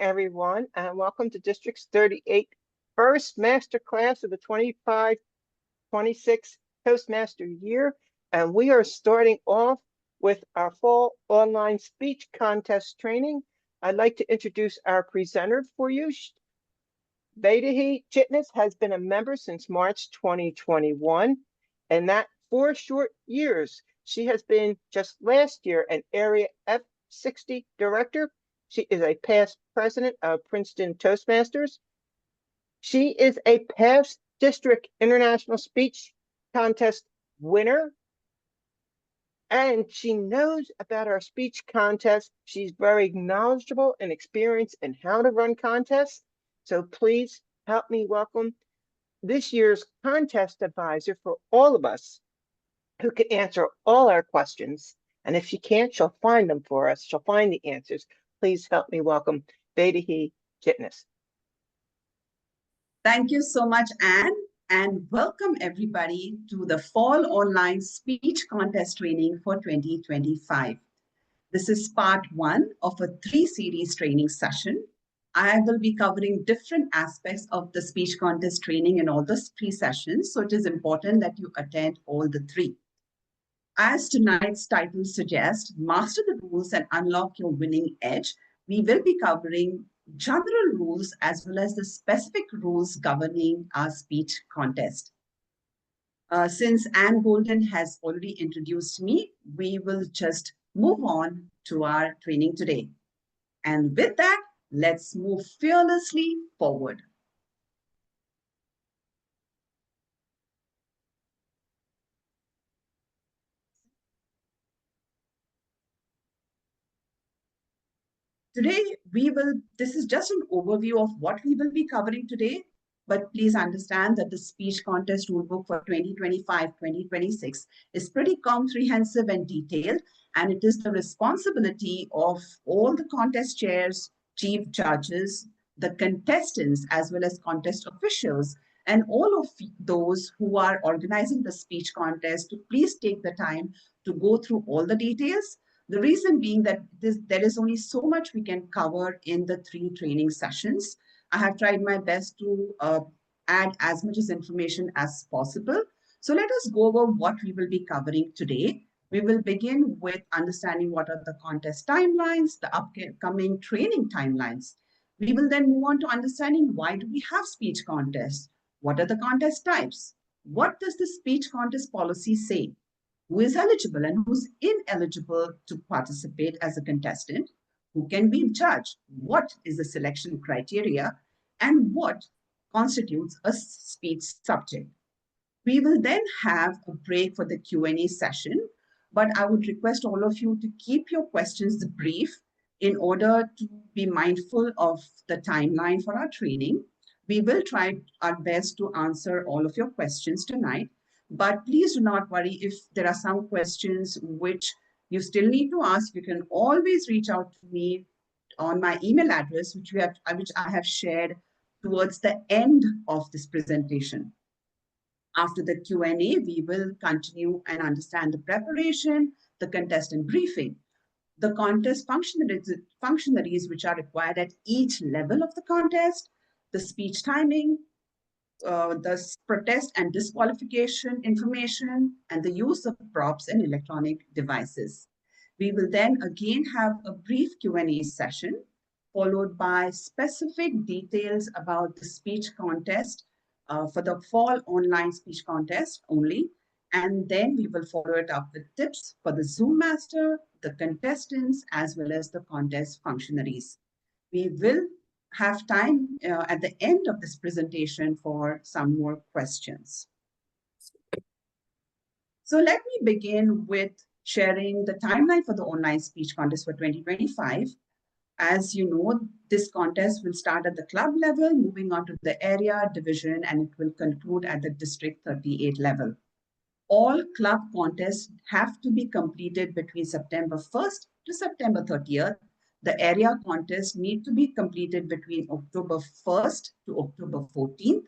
everyone, and welcome to District's 38 first master class of the 25-26 Toastmaster year. And we are starting off with our fall online speech contest training. I'd like to introduce our presenter for you. Vaidehi Chitnis has been a member since March 2021, and that 4 short years. She has been just last year an Area F60 director. She is a past president of Princeton Toastmasters. She is a past district international speech contest winner. And she knows about our speech contest. She's very knowledgeable and experienced in how to run contests. So please help me welcome this year's contest advisor for all of us who can answer all our questions. And if she can't, she'll find them for us. She'll find the answers. Please help me welcome Vaidehi Chitnis. Thank you so much, Anne, and welcome everybody to the Fall Online Speech Contest Training for 2025. This is part 1 of a 3-series training session. I will be covering different aspects of the speech contest training in all the 3 sessions, so it is important that you attend all the 3. As tonight's title suggests, Master the Rules and Unlock Your Winning Edge, we will be covering general rules as well as the specific rules governing our speech contest. Since Anne Golden has already introduced me, we will just move on to our training today. And with that, let's move fearlessly forward. Today, this is just an overview of what we will be covering today, but please understand that the speech contest rulebook for 2025-2026 is pretty comprehensive and detailed, and it is the responsibility of all the contest chairs, chief judges, the contestants, as well as contest officials, and all of those who are organizing the speech contest to please take the time to go through all the details. The reason being that there is only so much we can cover in the 3 training sessions. I have tried my best to add as much as information as possible. So let us go over what we will be covering today. We will begin with understanding what are the contest timelines, the upcoming training timelines. We will then move on to understanding why do we have speech contests? What are the contest types? What does the speech contest policy say? Who is eligible and who's ineligible to participate as a contestant, who can be judged, what is the selection criteria, and what constitutes a speech subject. We will then have a break for the Q&A session, but I would request all of you to keep your questions brief in order to be mindful of the timeline for our training. We will try our best to answer all of your questions tonight. But please do not worry if there are some questions which you still need to ask. You can always reach out to me on my email address, which I have shared towards the end of this presentation. After the Q&A, we will continue and understand the preparation, the contestant briefing, the contest functionaries which are required at each level of the contest, the speech timing, the protest and disqualification information, and the use of props and electronic devices. We will then again have a brief Q&A session, followed by specific details about the speech contest for the fall online speech contest only. And then we will follow it up with tips for the Zoom master, the contestants, as well as the contest functionaries. We will have time at the end of this presentation for some more questions. So let me begin with sharing the timeline for the online speech contest for 2025. As you know, this contest will start at the club level, moving on to the area, division, and it will conclude at the District 38 level. All club contests have to be completed between September 1st to September 30th. The area contests need to be completed between October 1st to October 14th.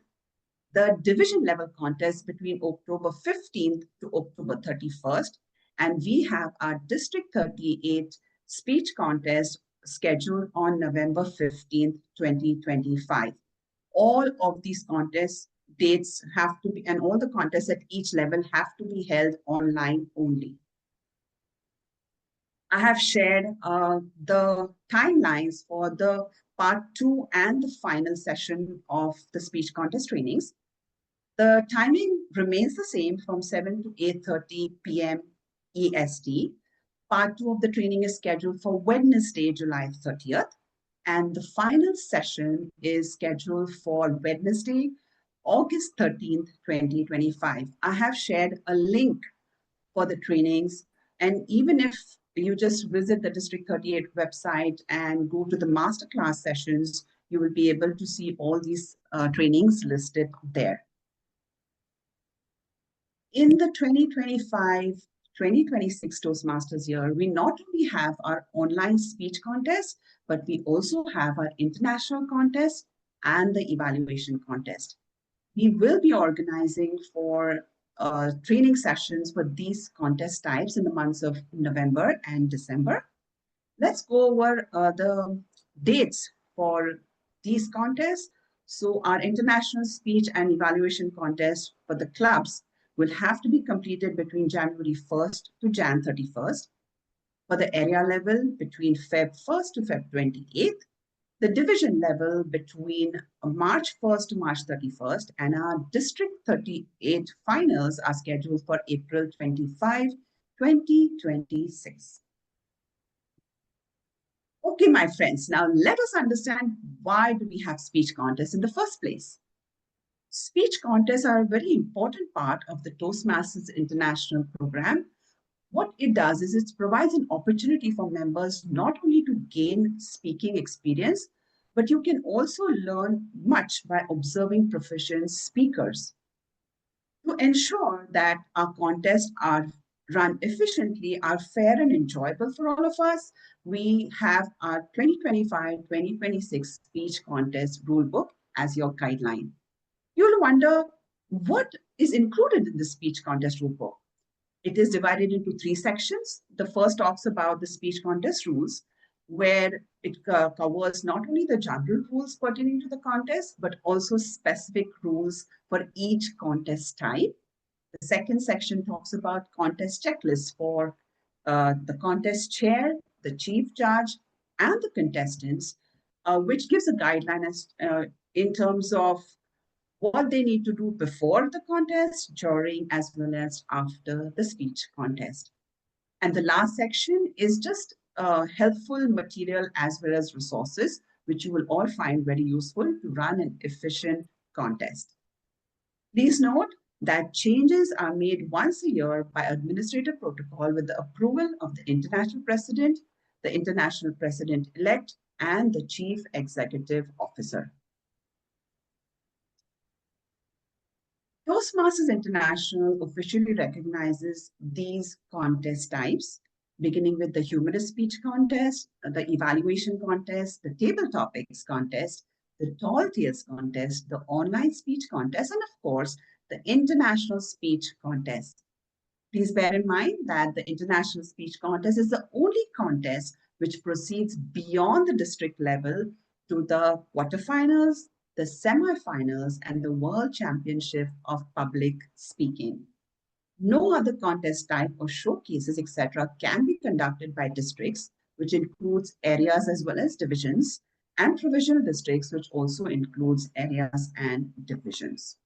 The division level contest between October 15th to October 31st. And we have our District 38 speech contest scheduled on November 15th, 2025. All of these contest dates have to be, and all the contests at each level have to be held online only. I have shared the timelines for the part 2 and the final session of the speech contest trainings. The timing remains the same from 7 to 8:30 p.m. EST. Part 2 of the training is scheduled for Wednesday, July 30th, and the final session is scheduled for Wednesday, August 13th, 2025. I have shared a link for the trainings, and even if you just visit the District 38 website and go to the masterclass sessions, you will be able to see all these trainings listed there. In the 2025-2026 Toastmasters year, we not only have our online speech contest, but we also have our international contest and the evaluation contest. We will be organizing for training sessions for these contest types in the months of November and December. Let's go over the dates for these contests. So our international speech and evaluation contest for the clubs will have to be completed between January 1st to Jan 31st. For the area level, between Feb 1st to Feb 28th. The division level between March 1st to March 31st, and our District 38 finals are scheduled for April 25, 2026. Okay, my friends, now let us understand why do we have speech contests in the first place. Speech contests are a very important part of the Toastmasters International program. What it does is it provides an opportunity for members not only to gain speaking experience, but you can also learn much by observing proficient speakers. To ensure that our contests are run efficiently, are fair and enjoyable for all of us, we have our 2025-2026 speech contest rulebook as your guideline. You'll wonder, what is included in the speech contest rulebook? It is divided into 3 sections. The first talks about the speech contest rules, where it covers not only the general rules pertaining to the contest, but also specific rules for each contest type. The second section talks about contest checklists for the contest chair, the chief judge, and the contestants, which gives a guideline as, in terms of what they need to do before the contest, during, as well as after the speech contest. And the last section is just helpful material as well as resources, which you will all find very useful to run an efficient contest. Please note that changes are made once a year by administrative protocol with the approval of the international president, the international president-elect, and the chief executive officer. Toastmasters International officially recognizes these contest types, beginning with the humorous speech contest, the evaluation contest, the table topics contest, the tall tales contest, the online speech contest, and of course, the international speech contest. Please bear in mind that the international speech contest is the only contest which proceeds beyond the district level to the quarterfinals, the semifinals, and the World Championship of Public Speaking. No other contest type or showcases, etc., can be conducted by districts, which includes areas as well as divisions, and provincial districts, which also includes areas and divisions.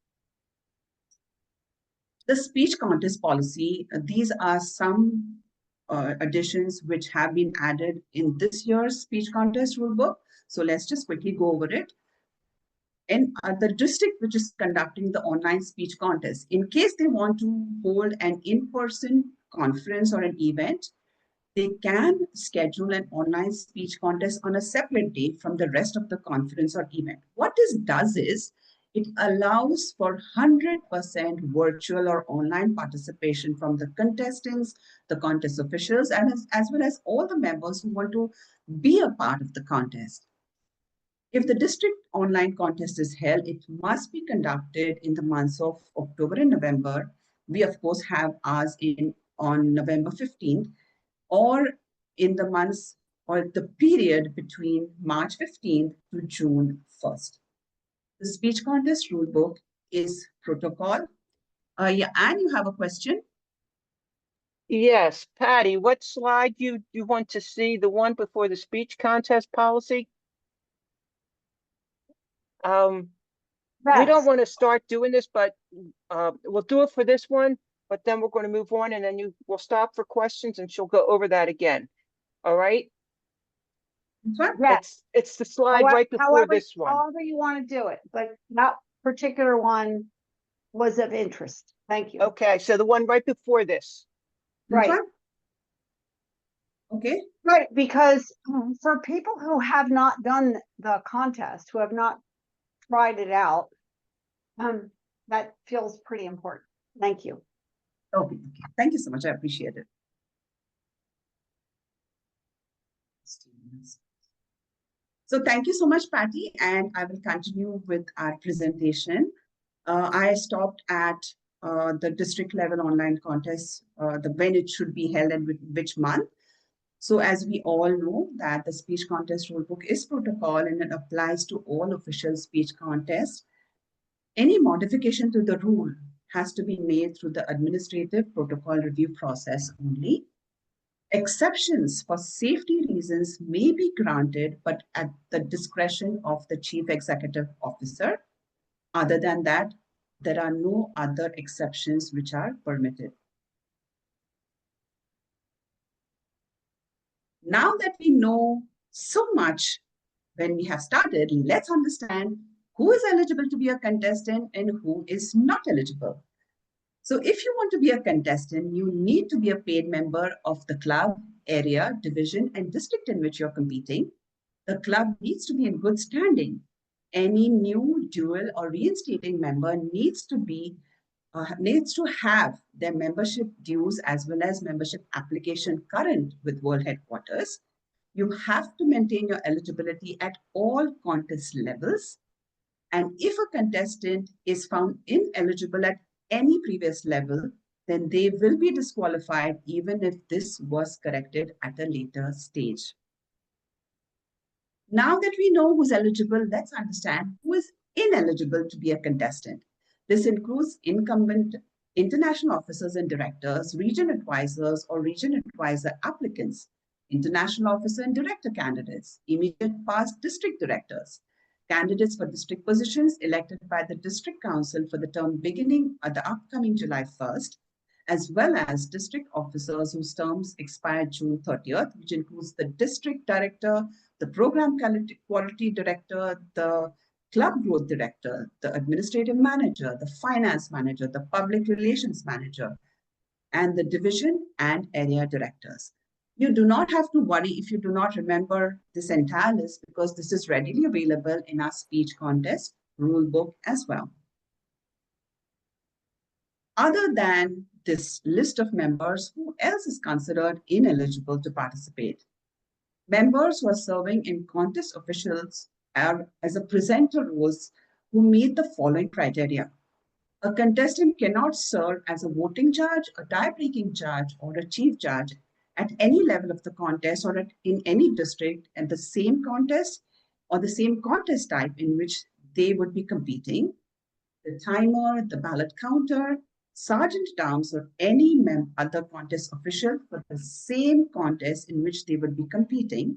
The speech contest policy, these are some additions which have been added in this year's speech contest rulebook. So let's just quickly go over it. And the district which is conducting the online speech contest, in case they want to hold an in-person conference or an event, they can schedule an online speech contest on a separate day from the rest of the conference or event. What this does is, it allows for 100% virtual or online participation from the contestants, the contest officials, and as well as all the members who want to be a part of the contest. If the district online contest is held, it must be conducted in the months of October and November. We, of course, have ours on November 15th, or in the months or the period between March 15th to June 1st. The speech contest rulebook is protocol. Yeah, and you have a question? Yes, Patty, what slide you want to see? The one before the speech contest policy? We don't Yes, want to start doing this, but we'll do it for this one, but then we're going to move on and then you will stop for questions and she'll go over that again. All right? This one? yes. It's the slide right before However, this one. however you want to do it, but that particular one was of interest. Thank you. Okay, so the one right before this. This Right. one? Okay. Right, because for people who have not done the contest, who have not tried it out, that feels pretty important. Thank you. Okay. Thank you so much. I appreciate it. So thank you so much, Patty, and I will continue with our presentation. I stopped at the district level online contest, when it should be held and which month. So as we all know that the speech contest rulebook is protocol and it applies to all official speech contests. Any modification to the rule has to be made through the administrative protocol review process only. Exceptions for safety reasons may be granted, but at the discretion of the Chief Executive Officer. Other than that, there are no other exceptions which are permitted. Now that we know so much when we have started, let's understand who is eligible to be a contestant and who is not eligible. So if you want to be a contestant, you need to be a paid member of the club, area, division, and district in which you're competing. The club needs to be in good standing. Any new, dual, or reinstating member needs to have their membership dues as well as membership application current with World Headquarters. You have to maintain your eligibility at all contest levels. And if a contestant is found ineligible at any previous level, then they will be disqualified even if this was corrected at a later stage. Now that we know who's eligible, let's understand who is ineligible to be a contestant. This includes incumbent international officers and directors, region advisors or region advisor applicants, international officer and director candidates, immediate past district directors, candidates for district positions elected by the district council for the term beginning at the upcoming July 1st, as well as district officers whose terms expire June 30th, which includes the district director, the program quality director, the club growth director, the administrative manager, the finance manager, the public relations manager, and the division and area directors. You do not have to worry if you do not remember this entire list because this is readily available in our speech contest rule book as well. Other than this list of members, who else is considered ineligible to participate? Members who are serving in contest officials as a presenter roles who meet the following criteria. A contestant cannot serve as a voting judge, a tie-breaking judge, or a chief judge at any level of the contest or in any district at the same contest or the same contest type in which they would be competing. The timer, the ballot counter, sergeant at arms, or any other contest official for the same contest in which they would be competing,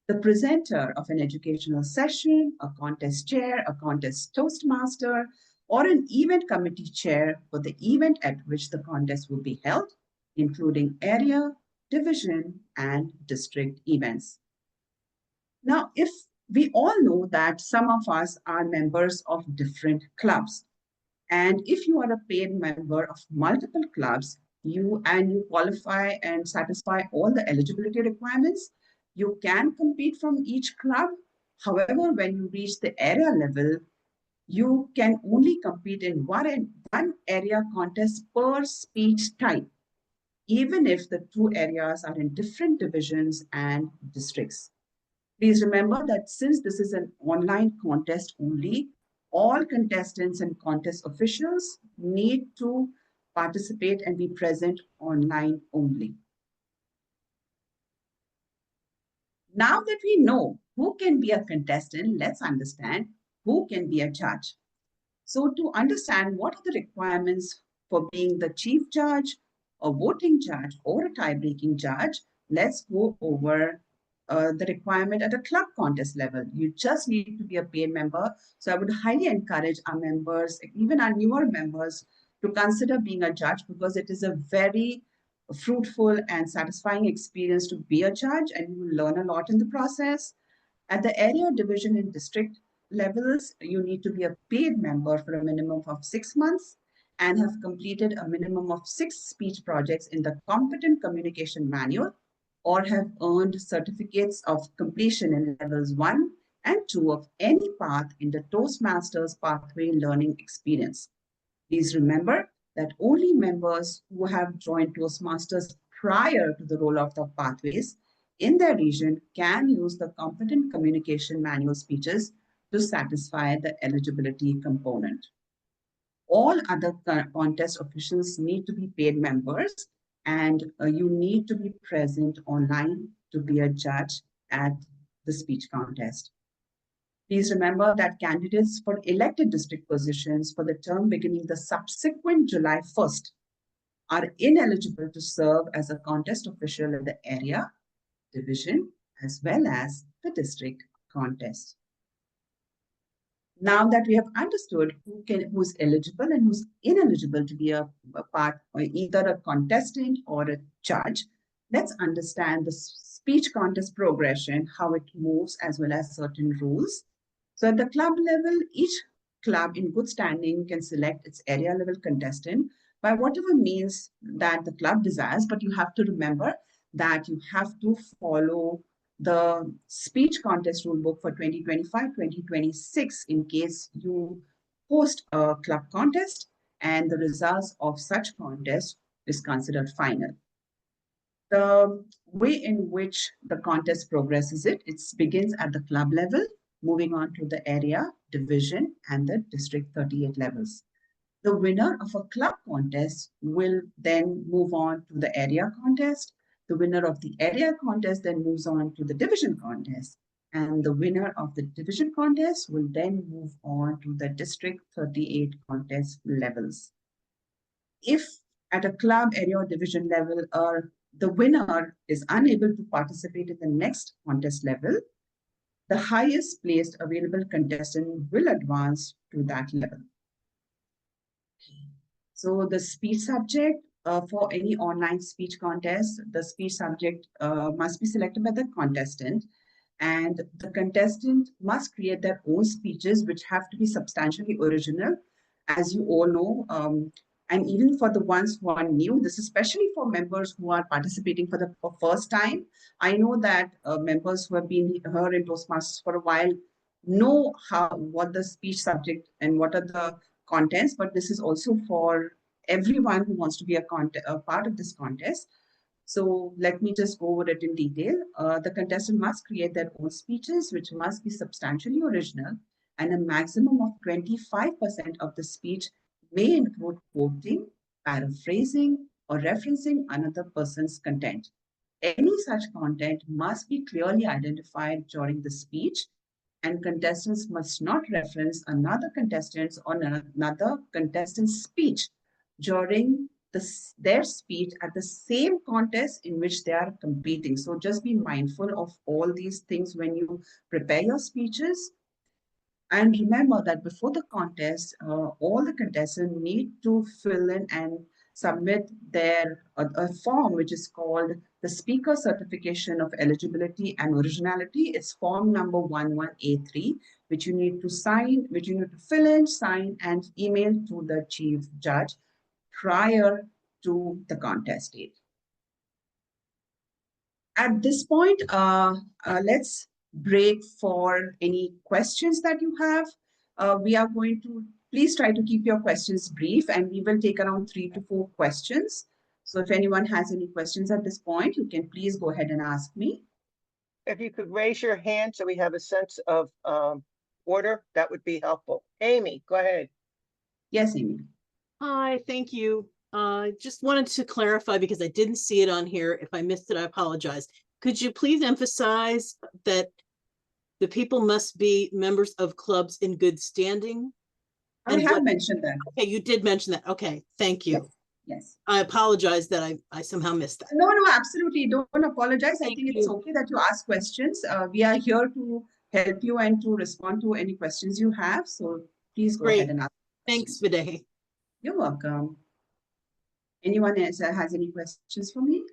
the presenter of an educational session, a contest chair, a contest toastmaster, or an event committee chair for the event at which the contest will be held, including area, division, and district events. Now, if we all know that some of us are members of different clubs, and if you are a paid member of multiple clubs, you qualify and satisfy all the eligibility requirements, you can compete from each club. However, when you reach the area level, you can only compete in one area contest per speech type, even if the two areas are in different divisions and districts. Please remember that since this is an online contest only, all contestants and contest officials need to participate and be present online only. Now that we know who can be a contestant, let's understand who can be a judge. So to understand what are the requirements for being the chief judge, a voting judge, or a tie-breaking judge, let's go over the requirement at a club contest level. You just need to be a paid member. So I would highly encourage our members, even our newer members, to consider being a judge because it is a very fruitful and satisfying experience to be a judge, and you will learn a lot in the process. At the area, division, and district levels, you need to be a paid member for a minimum of 6 months and have completed a minimum of 6 speech projects in the competent communication manual or have earned certificates of completion in levels 1 and 2 of any path in the Toastmasters pathway learning experience. Please remember that only members who have joined Toastmasters prior to the roll-off of pathways in their region can use the competent communication manual speeches to satisfy the eligibility component. All other contest officials need to be paid members, and you need to be present online to be a judge at the speech contest. Please remember that candidates for elected district positions for the term beginning the subsequent July 1st are ineligible to serve as a contest official in the area, division, as well as the district contest. Now that we have understood who's eligible and who's ineligible to be a part or either a contestant or a judge, let's understand the speech contest progression, how it moves, as well as certain rules. So at the club level, each club in good standing can select its area level contestant by whatever means that the club desires, but you have to remember that you have to follow the speech contest rulebook for 2025-2026 in case you host a club contest and the results of such contest is considered final. The way in which the contest progresses it begins at the club level, moving on to the area, division, and the district 38 levels. The winner of a club contest will then move on to the area contest. The winner of the area contest then moves on to the division contest. And the winner of the division contest will then move on to the district 38 contest levels. If at a club, area, or division level, the winner is unable to participate in the next contest level, the highest placed available contestant will advance to that level. So the speech subject for any online speech contest, the speech subject must be selected by the contestant, and the contestant must create their own speeches, which have to be substantially original. As you all know, and even for the ones who are new, this is especially for members who are participating for the first time. I know that members who have been here in Toastmasters for a while know what the speech subject and what are the contents, but this is also for everyone who wants to be a part of this contest. So let me just go over it in detail. The contestant must create their own speeches, which must be substantially original, and a maximum of 25% of the speech may include quoting, paraphrasing, or referencing another person's content. Any such content must be clearly identified during the speech, and contestants must not reference another contestant's or another contestant's speech during their speech at the same contest in which they are competing. So just be mindful of all these things when you prepare your speeches. And remember that before the contest, all the contestants need to fill in and submit their a form which is called the Speaker Certification of Eligibility and Originality. It's form number 11A3, which you need to sign, which you need to fill in, sign, and email to the chief judge prior to the contest date. At this point, let's break for any questions that you have. We are going to, please try to keep your questions brief, and we will take around 3 to 4 questions. So if anyone has any questions at this point, you can please go ahead and ask me. If you could raise your hand so we have a sense of order, that would be helpful. Amy, go ahead. Yes, Amy. Hi, thank you. Just wanted to clarify because I didn't see it on here. If I missed it, I apologize. could you please emphasize that the people must be members of clubs in good standing? I And have what- mentioned that. Okay, you did mention that. Okay, thank you. Yes. Yes. I apologize that I somehow missed that. No, no, absolutely. Don't apologize. I Thank think it's you. okay that you ask questions. We are here to help you and to respond to any questions you have. So please go ahead Great. and ask. Thanks, Vaidehi. You're welcome. Anyone else has any questions for me?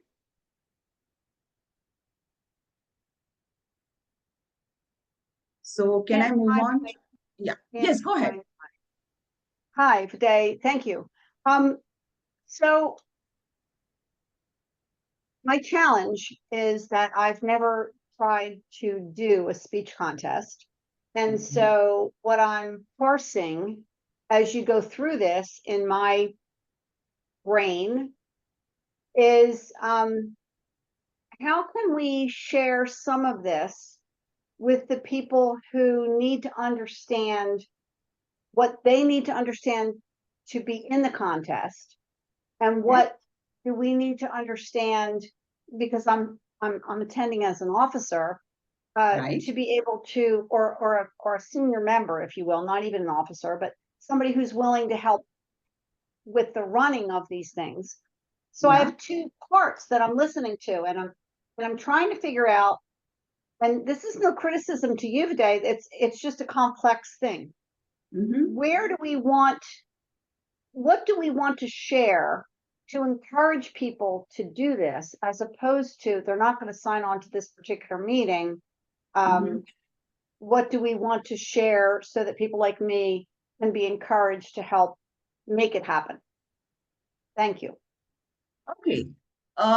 So can I move on? Yeah. Yes, go ahead. Hi, Vaidehi. Thank you. So my challenge is that I've never tried to do a speech contest. And so what I'm parsing as you go through this in my brain is how can we share some of this with the people who need to understand what they need to understand to be in the contest, and what do we need to understand, because I'm attending as an officer, Right. to be able to, or a senior member, if you will, not even an officer, but somebody who's willing to help with the running of these things. So I Yeah. have two parts that I'm listening to, and I'm trying to figure out, and this is no criticism to you today, it's just a complex thing. Where do we want, what do we want to share to encourage people to do this, as opposed to they're not going to sign on to this particular meeting? What do we want to share so that people like me can be encouraged to help make it happen? Thank you. Okay.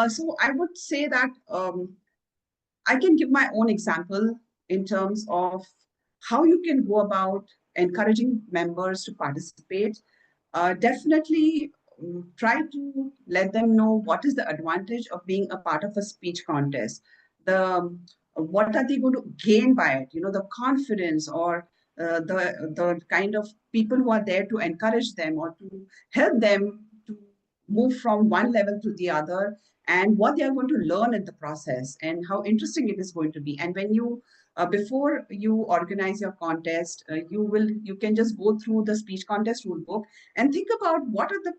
So I would say that I can give my own example in terms of how you can go about encouraging members to participate. Definitely try to let them know what is the advantage of being a part of a speech contest. What are they going to gain by it? You know, the confidence, or the kind of people who are there to encourage them or to help them to move from one level to the other, and what they are going to learn in the process, and how interesting it is going to be. And when you before you organize your contest, you can just go through the speech contest rule book and think about what are the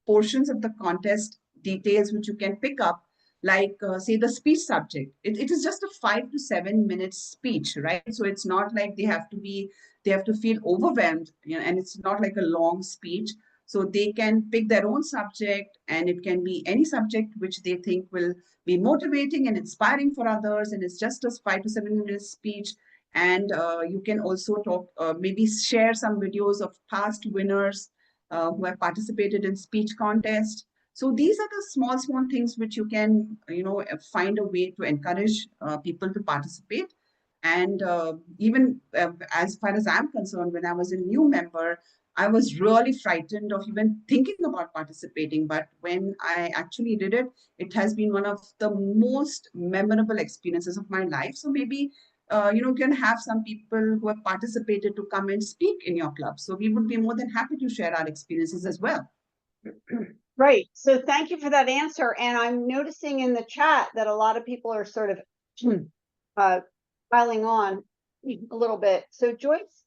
portions of the contest details which you can pick up, like say the speech subject. It is just a 5 to 7 minute speech, right? So it's not like they have to feel overwhelmed, you know, and it's not like a long speech. So they can pick their own subject, and it can be any subject which they think will be motivating and inspiring for others. And it's just a 5 to 7 minute speech. And you can also talk, maybe share some videos of past winners who have participated in speech contest. So these are the small things which you can, you know, find a way to encourage people to participate. And even as far as I'm concerned, when I was a new member, I was really frightened of even thinking about participating. But when I actually did it, it has been one of the most memorable experiences of my life. So maybe, you know, you can have some people who have participated to come and speak in your club. So we would be more than happy to share our experiences as well. Great. So thank you for that answer. And I'm noticing in the chat that a lot of people are sort of piling on a little bit. So Joyce,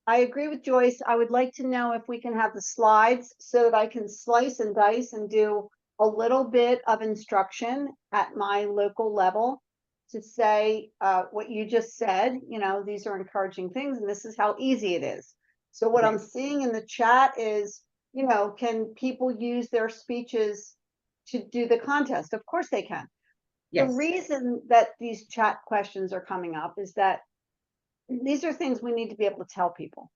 I agree with Joyce. I would like to know if we can have the slides so that I can slice and dice and do a little bit of instruction at my local level to say what you just said. You know, these are encouraging things, and this is how easy it is. So what I'm seeing in the chat is, you know, can people use their speeches to do the contest? Of course they can. Yes. The reason that these chat questions are coming up is that these are things we need to be able to tell people.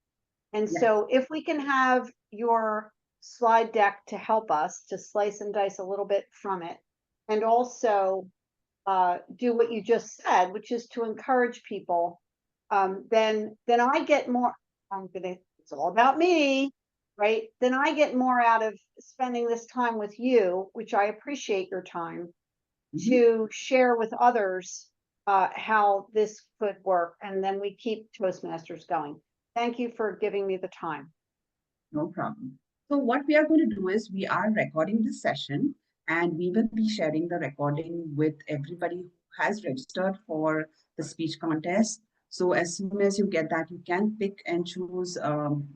And so if we can have your slide deck to help us to slice and dice a little bit from it, and also do what you just said, which is to encourage people, then I get more. It's all about me, right? Then I get more out of spending this time with you, which I appreciate your time, to share with others how this could work, and then we keep Toastmasters going. Thank you for giving me the time. No problem. So what we are going to do is we are recording this session, and we will be sharing the recording with everybody who has registered for the speech contest. So as soon as you get that, you can pick and choose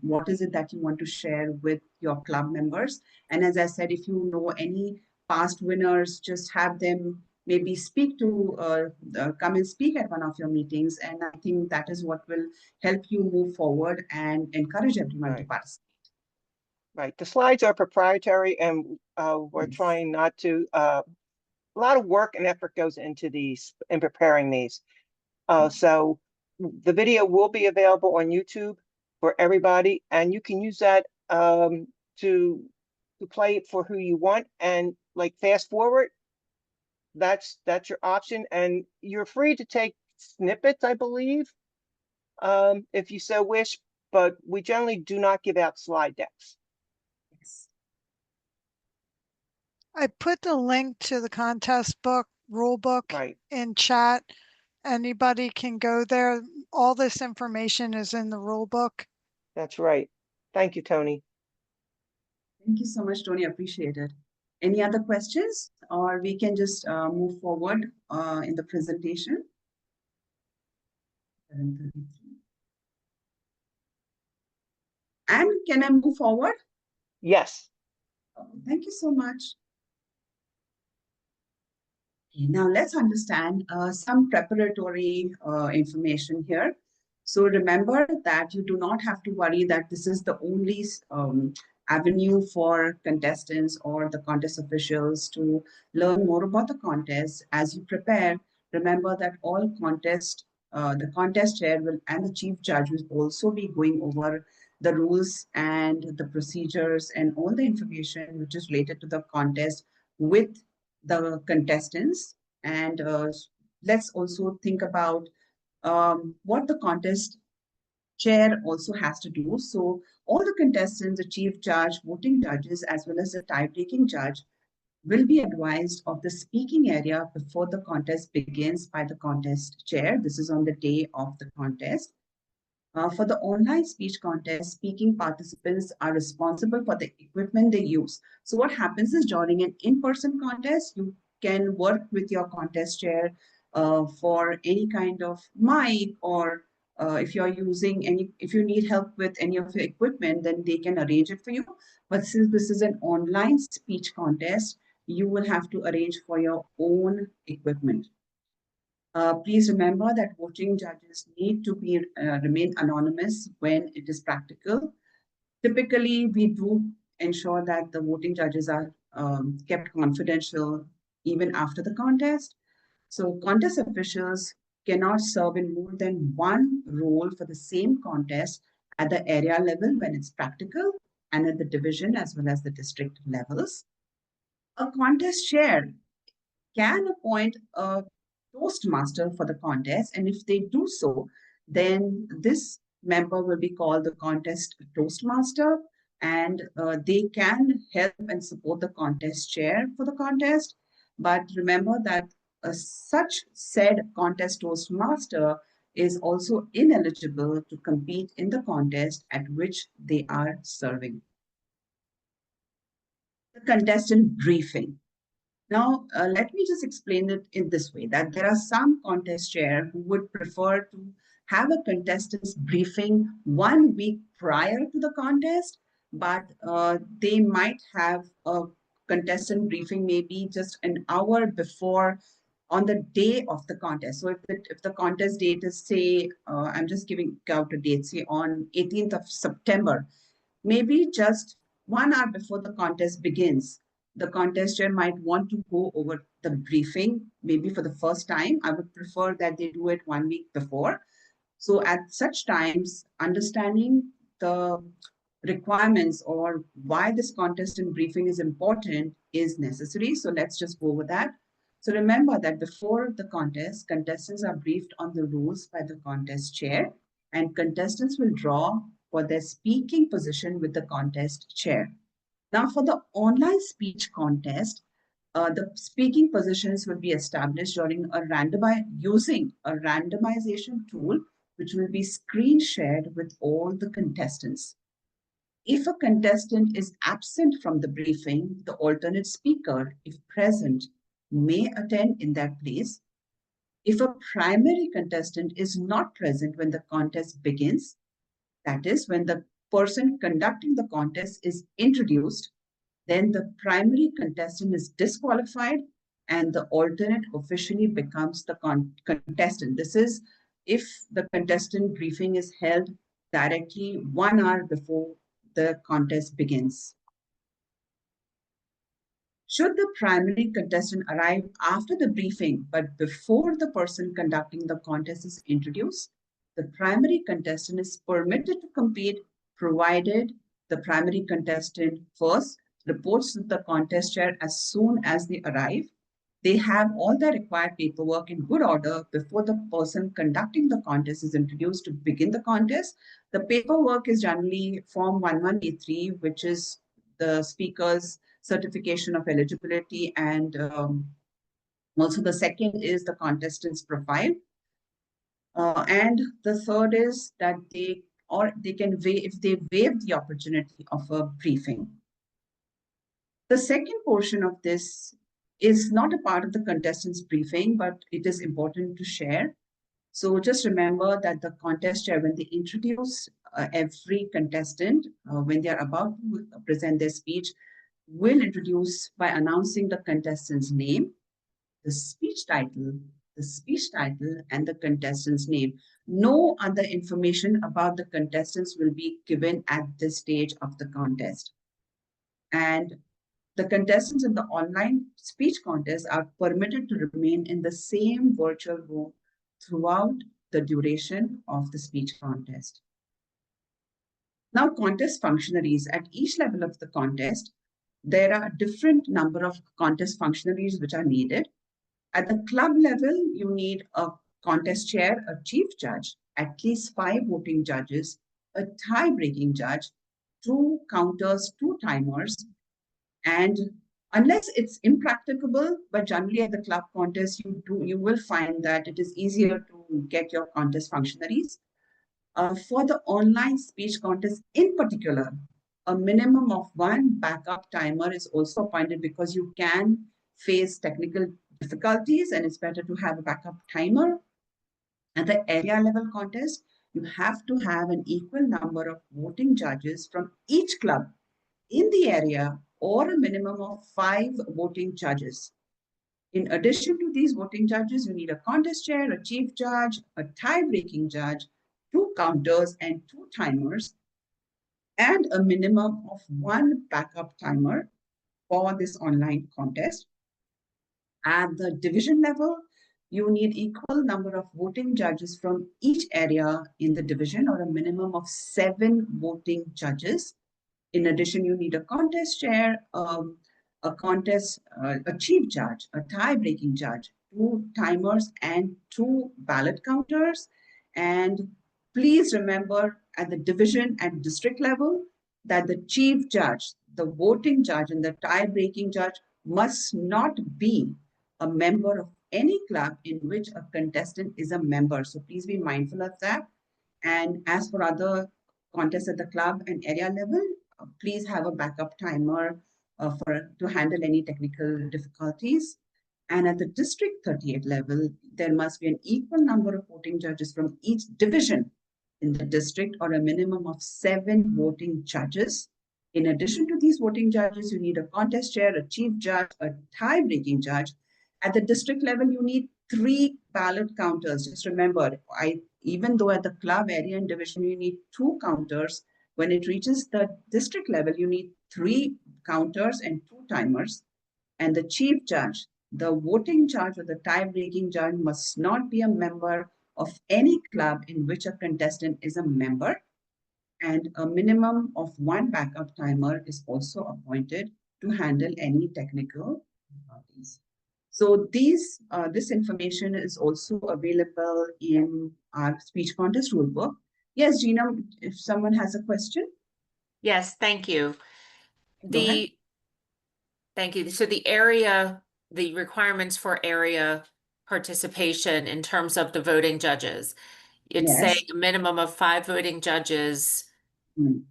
what is it that you want to share with your club members. And as I said, if you know any past winners, just have them maybe speak to come and speak at one of your meetings. And I think that is what will help you move forward and encourage everyone to Right. participate. Right. The slides are proprietary, and we're Yes. trying not to. A lot of work and effort goes into these, in preparing these. So the video will be available on YouTube for everybody, and you can use that to play it for who you want, and like fast forward. That's your option, and you're free to take snippets, I believe, if you so wish. But we generally do not give out slide decks. Yes. I put the link to the contest book, rule book Right. in chat. Anybody can go there. All this information is in the rule book. That's right. Thank you, Tony. Thank you so much, Tony. Appreciate it. Any other questions, or we can just move forward in the presentation? 7:33. And can I move forward? Yes. Thank you so much. Okay, now let's understand some preparatory information here. So remember that you do not have to worry that this is the only avenue for contestants or the contest officials to learn more about the contest. As you prepare, remember that all the contest chair will and the chief judge will also be going over the rules and the procedures and all the information which is related to the contest with the contestants. And let's also think about what the contest chair also has to do. So all the contestants, the chief judge, voting judges, as well as the tie-breaking judge will be advised of the speaking area before the contest begins by the contest chair. This is on the day of the contest. For the online speech contest, speaking participants are responsible for the equipment they use. So what happens is during an in-person contest, you can work with your contest chair for any kind of mic, or if you need help with any of your equipment, then they can arrange it for you. But since this is an online speech contest, you will have to arrange for your own equipment. Please remember that voting judges need to remain anonymous when it is practical. Typically, we do ensure that the voting judges are kept confidential even after the contest. So contest officials cannot serve in more than one role for the same contest at the area level when it's practical, and at the division as well as the district levels. A contest chair can appoint a Toastmaster for the contest, and if they do so, then this member will be called the contest Toastmaster, and they can help and support the contest chair for the contest. But remember that such said contest Toastmaster is also ineligible to compete in the contest at which they are serving. The contestant briefing. Now, let me just explain it in this way, that there are some contest chair who would prefer to have a contestant's briefing 1 week prior to the contest, but they might have a contestant briefing maybe just an hour before on the day of the contest. So if the contest date is, say, I'm just giving out a date, say on 18th of September, maybe just 1 hour before the contest begins, the contest chair might want to go over the briefing, maybe for the first time. I would prefer that they do it 1 week before. So at such times, understanding the requirements or why this contest and briefing is important is necessary. So let's just go over that. So remember that before the contest, contestants are briefed on the rules by the contest chair, and contestants will draw for their speaking position with the contest chair. Now, for the online speech contest, the speaking positions will be established using a randomization tool, which will be screen shared with all the contestants. If a contestant is absent from the briefing, the alternate speaker, if present, may attend in that place. If a primary contestant is not present when the contest begins, that is, when the person conducting the contest is introduced, then the primary contestant is disqualified and the alternate officially becomes the contestant. This is if the contestant briefing is held directly 1 hour before the contest begins. Should the primary contestant arrive after the briefing, but before the person conducting the contest is introduced, the primary contestant is permitted to compete provided the primary contestant first reports to the contest chair as soon as they arrive. They have all the required paperwork in good order before the person conducting the contest is introduced to begin the contest. The paperwork is generally Form 1183, which is the speaker's certification of eligibility, and also the second is the contestant's profile. And the third is that they can waive if they waive the opportunity of a briefing. The second portion of this is not a part of the contestant's briefing, but it is important to share. So just remember that the contest chair, when they introduce every contestant, when they are about to present their speech, will introduce by announcing the contestant's name, the speech title, and the contestant's name. No other information about the contestants will be given at this stage of the contest. And the contestants in the online speech contest are permitted to remain in the same virtual room throughout the duration of the speech contest. Now, contest functionaries at each level of the contest, there are a different number of contest functionaries which are needed. At the club level, you need a contest chair, a chief judge, at least 5 voting judges, a tie-breaking judge, 2 counters, 2 timers, and unless it's impracticable, but generally at the club contest, you will find that it is easier to get your contest functionaries. For the online speech contest in particular, a minimum of 1 backup timer is also appointed because you can face technical difficulties and it's better to have a backup timer. At the area level contest, you have to have an equal number of voting judges from each club in the area or a minimum of 5 voting judges. In addition to these voting judges, you need a contest chair, a chief judge, a tie-breaking judge, 2 counters and 2 timers, and a minimum of 1 backup timer for this online contest. At the division level, you need equal number of voting judges from each area in the division or a minimum of 7 voting judges. In addition, you need a contest chair, a chief judge, a tie-breaking judge, 2 timers and 2 ballot counters. And please remember at the division and district level that the chief judge, the voting judge and the tie-breaking judge must not be a member of any club in which a contestant is a member. So please be mindful of that. And as for other contests at the club and area level, please have a backup timer to handle any technical difficulties. And at the district 38 level, there must be an equal number of voting judges from each division in the district or a minimum of 7 voting judges. In addition to these voting judges, you need a contest chair, a chief judge, a tie-breaking judge. At the district level, you need 3 ballot counters. Just remember, even though at the club, area, and division, you need 2 counters, when it reaches the district level, you need 3 counters and 2 timers. And the chief judge, the voting judge or the tie-breaking judge must not be a member of any club in which a contestant is a member. And a minimum of 1 backup timer is also appointed to handle any technical difficulties. So this information is also available in our speech contest rulebook. Yes, Gina, if someone has a question. Yes, thank you. Go ahead. Thank you. So the requirements for area participation in terms of the voting judges, it's Yes. saying a minimum of 5 voting judges. Mm.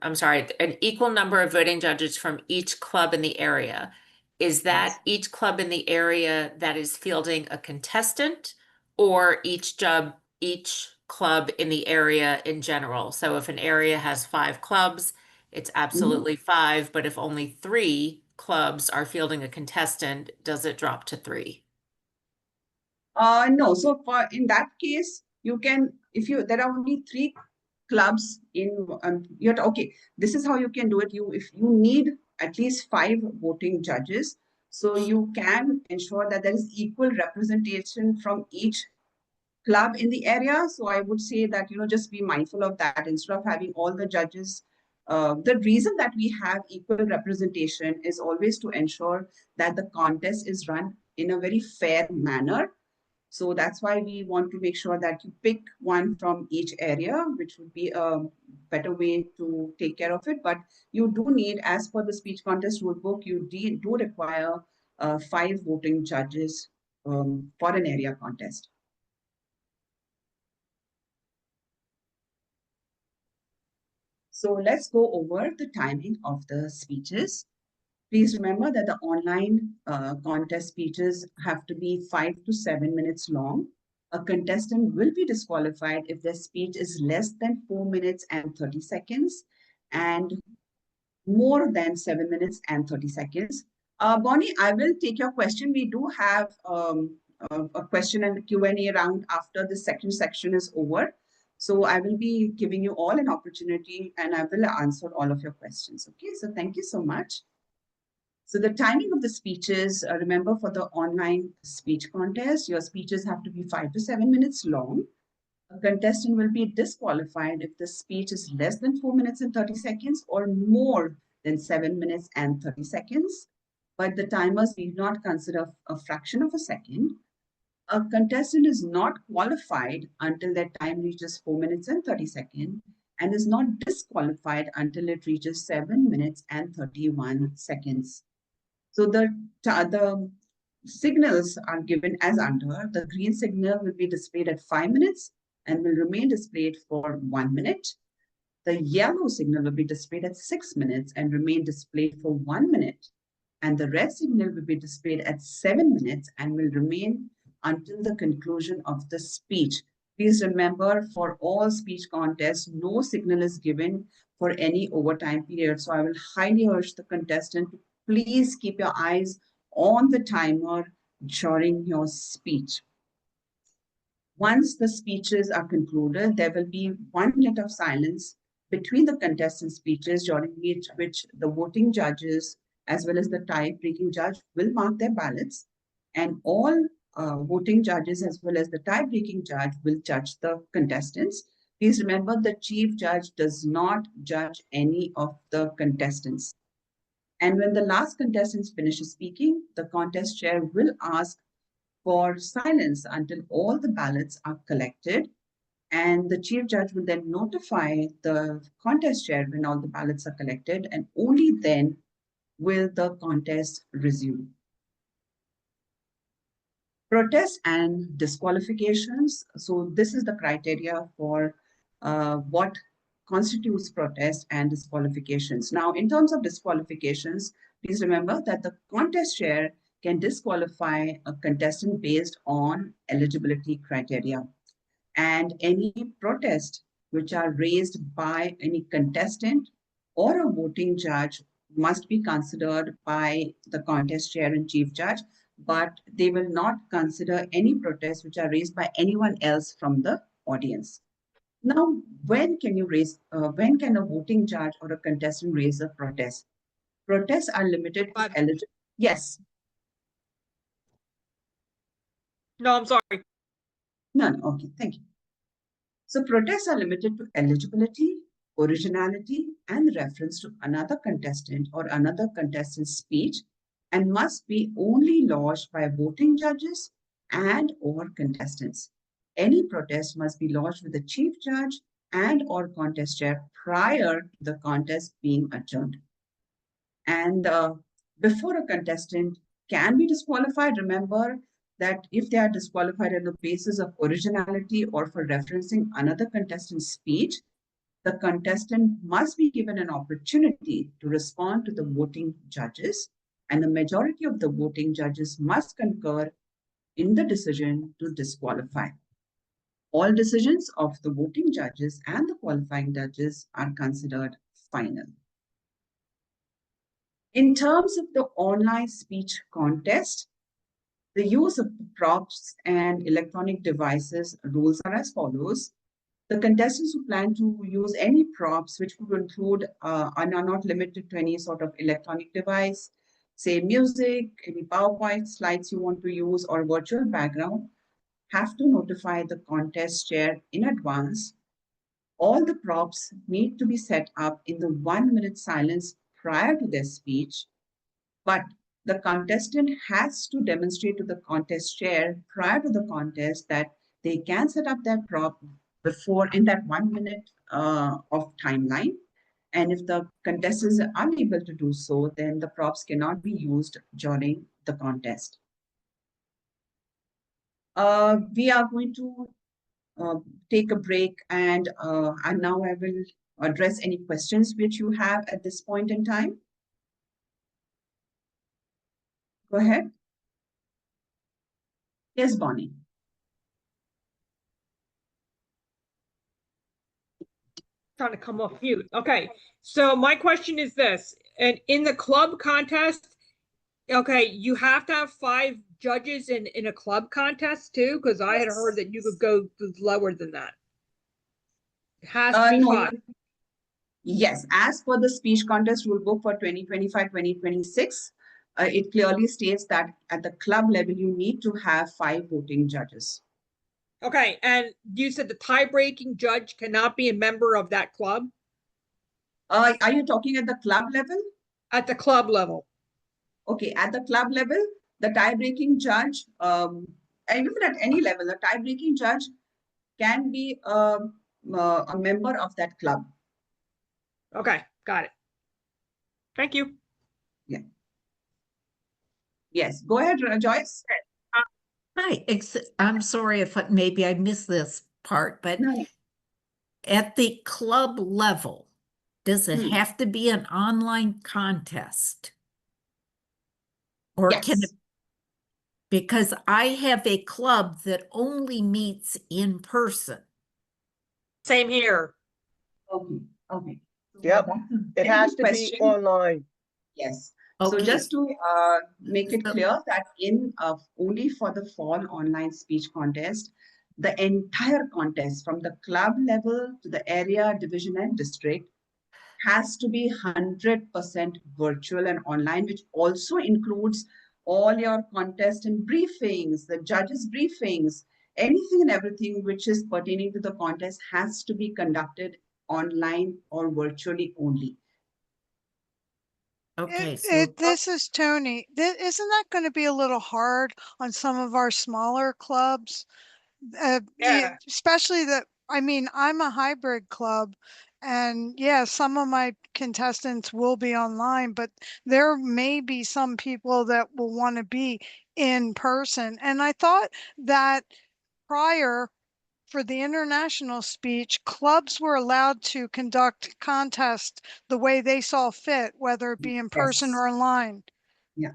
I'm sorry, an equal number of voting judges from each club in the area. is that each club in the area that is fielding a contestant, or each club in the area in general? So if an area has 5 clubs, it's absolutely 5, but if only 3 clubs are fielding a contestant, does it drop to 3? No. So in that case, you can, if there are only 3 clubs in, okay, this is how you can do it. If you need at least 5 voting judges, so you can ensure that there is equal representation from each club in the area. So I would say that, just be mindful of that instead of having all the judges. The reason that we have equal representation is always to ensure that the contest is run in a very fair manner. So that's why we want to make sure that you pick one from each area, which would be a better way to take care of it. But you do need, as per the speech contest rulebook, you do require 5 voting judges for an area contest. So let's go over the timing of the speeches. Please remember that the online contest speeches have to be 5 to 7 minutes long. A contestant will be disqualified if their speech is less than 4 minutes and 30 seconds and more than 7 minutes and 30 seconds. Bonnie, I will take your question. We do have a question and Q&A round after the second section is over. So I will be giving you all an opportunity and I will answer all of your questions. Okay, so thank you so much. So the timing of the speeches, remember for the online speech contest, your speeches have to be 5 to 7 minutes long. A contestant will be disqualified if the speech is less than 4 minutes and 30 seconds or more than 7 minutes and 30 seconds. But the timers need not consider a fraction of a second. A contestant is not qualified until their time reaches 4 minutes and 30 seconds and is not disqualified until it reaches 7 minutes and 31 seconds. So the signals are given as under. The green signal will be displayed at 5 minutes and will remain displayed for 1 minute. The yellow signal will be displayed at 6 minutes and remain displayed for 1 minute. And the red signal will be displayed at 7 minutes and will remain until the conclusion of the speech. Please remember, for all speech contests, no signal is given for any overtime period. So I will highly urge the contestant to please keep your eyes on the timer during your speech. Once the speeches are concluded, there will be 1 minute of silence between the contestant speeches, during which the voting judges as well as the tie-breaking judge will mark their ballots, and all voting judges as well as the tie-breaking judge will judge the contestants. Please remember, the chief judge does not judge any of the contestants. And when the last contestant finishes speaking, the contest chair will ask for silence until all the ballots are collected. And the chief judge will then notify the contest chair when all the ballots are collected, and only then will the contest resume. Protests and disqualifications. So this is the criteria for what constitutes protest and disqualifications. Now, in terms of disqualifications, please remember that the contest chair can disqualify a contestant based on eligibility criteria. And any protest which are raised by any contestant or a voting judge must be considered by the contest chair and chief judge, but they will not consider any protests which are raised by anyone else from the audience. Now, when can a voting judge or a contestant raise a protest? Protests are limited to eligible. Yes. No, I'm sorry. No, okay, thank you. So protests are limited to eligibility, originality, and reference to another contestant or another contestant's speech, and must be only lodged by voting judges and or contestants. Any protest must be lodged with the chief judge and or contest chair prior to the contest being adjourned. And before a contestant can be disqualified, remember that if they are disqualified on the basis of originality or for referencing another contestant's speech, the contestant must be given an opportunity to respond to the voting judges. and the majority of the voting judges must concur in the decision to disqualify. All decisions of the voting judges and the qualifying judges are considered final. In terms of the online speech contest, the use of props and electronic devices rules are as follows. The contestants who plan to use any props, which could include and are not limited to any sort of electronic device, say music, any PowerPoint slides you want to use, or virtual background, have to notify the contest chair in advance. All the props need to be set up in the 1-minute silence prior to their speech, but the contestant has to demonstrate to the contest chair prior to the contest that they can set up their prop before in that 1 minute of timeline. And if the contestants are unable to do so, then the props cannot be used during the contest. We are going to take a break, and now I will address any questions which you have at this point in time. Go ahead. Yes, Bonnie. Trying to come off mute. Okay, so my question is this, and in the club contest, okay, you have to have 5 judges in a club contest too, because I had heard that you could go lower than that. It has to be No. 5. Yes, as per the speech contest rulebook for 2025-2026, it clearly states that at the club level, you need to have 5 voting judges. Okay, and you said the tie-breaking judge cannot be a member of that club? Are you talking at the club level? At the club level. Okay, at the club level, the tie-breaking judge, and even at any level, a tie-breaking judge can be a member of that club. Okay, got it. Thank you. Yeah. Yes, go ahead, Joyce. Hi, I'm sorry if maybe I missed this part, but No. at the club level, does it Hmm. have to be an online contest? Or can Yes. it, because I have a club that only meets in person. Same here. Okay, okay. So Yep, that's a it very has good to be question. online. Yes. Okay. So just to make it So- clear that in only for the fall online speech contest, the entire contest from the club level to the area, division, and district has to be 100% virtual and online, which also includes all your contest and briefings, the judges' briefings, anything and everything which is pertaining to the contest has to be conducted online or virtually only. Okay, so This is Tony. Isn't that going to be a little hard on some of our smaller clubs? Yeah. Especially that, I mean, I'm a hybrid club, and yeah, some of my contestants will be online, but there may be some people that will want to be in person. And I thought that prior, for the international speech, clubs were allowed to conduct contests the way they saw fit, whether it be in person Yes. or online. Yeah.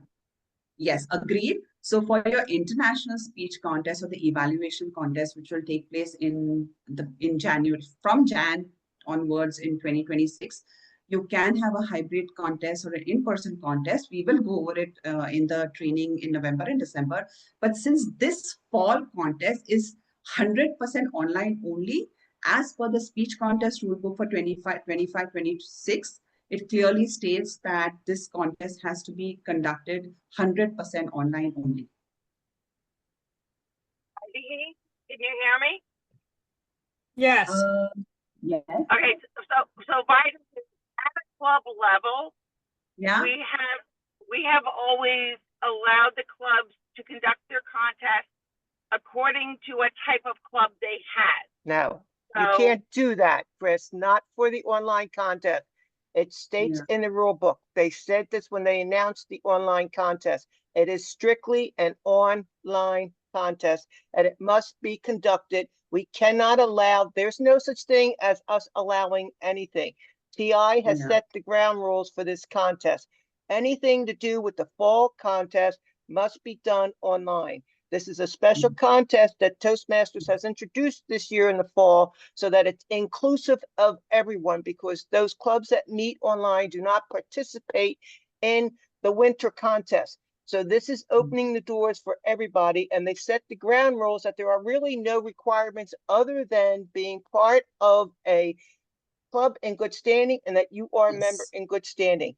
Yes, agreed. So for your international speech contest or the evaluation contest, which will take place in January, from Jan onwards in 2026, you can have a hybrid contest or an in-person contest. We will go over it in the training in November and December. But since this fall contest is 100% online only, as per the speech contest rulebook for 25-26, it clearly states that this contest has to be conducted 100% online only. Vaidehi, can you hear me? Yes. Yes. Okay, so Vaidehi, at a club level, Yeah. we have always allowed the clubs to conduct their contest according to what type of club they had. No, you So- can't do that, Chris, not for the online contest. It states in the rule book. They said this when they announced the online contest. It is strictly an online contest and it must be conducted. We cannot allow, there's no such thing as us allowing anything. TI has Yeah. set the ground rules for this contest. Anything to do with the fall contest must be done online. This is a special contest that Toastmasters has introduced this year in the fall so that it's inclusive of everyone, because those clubs that meet online do not participate in the winter contest. So this is opening the doors for everybody, and they set the ground rules that there are really no requirements other than being part of a club in good standing and that you are a member in good standing.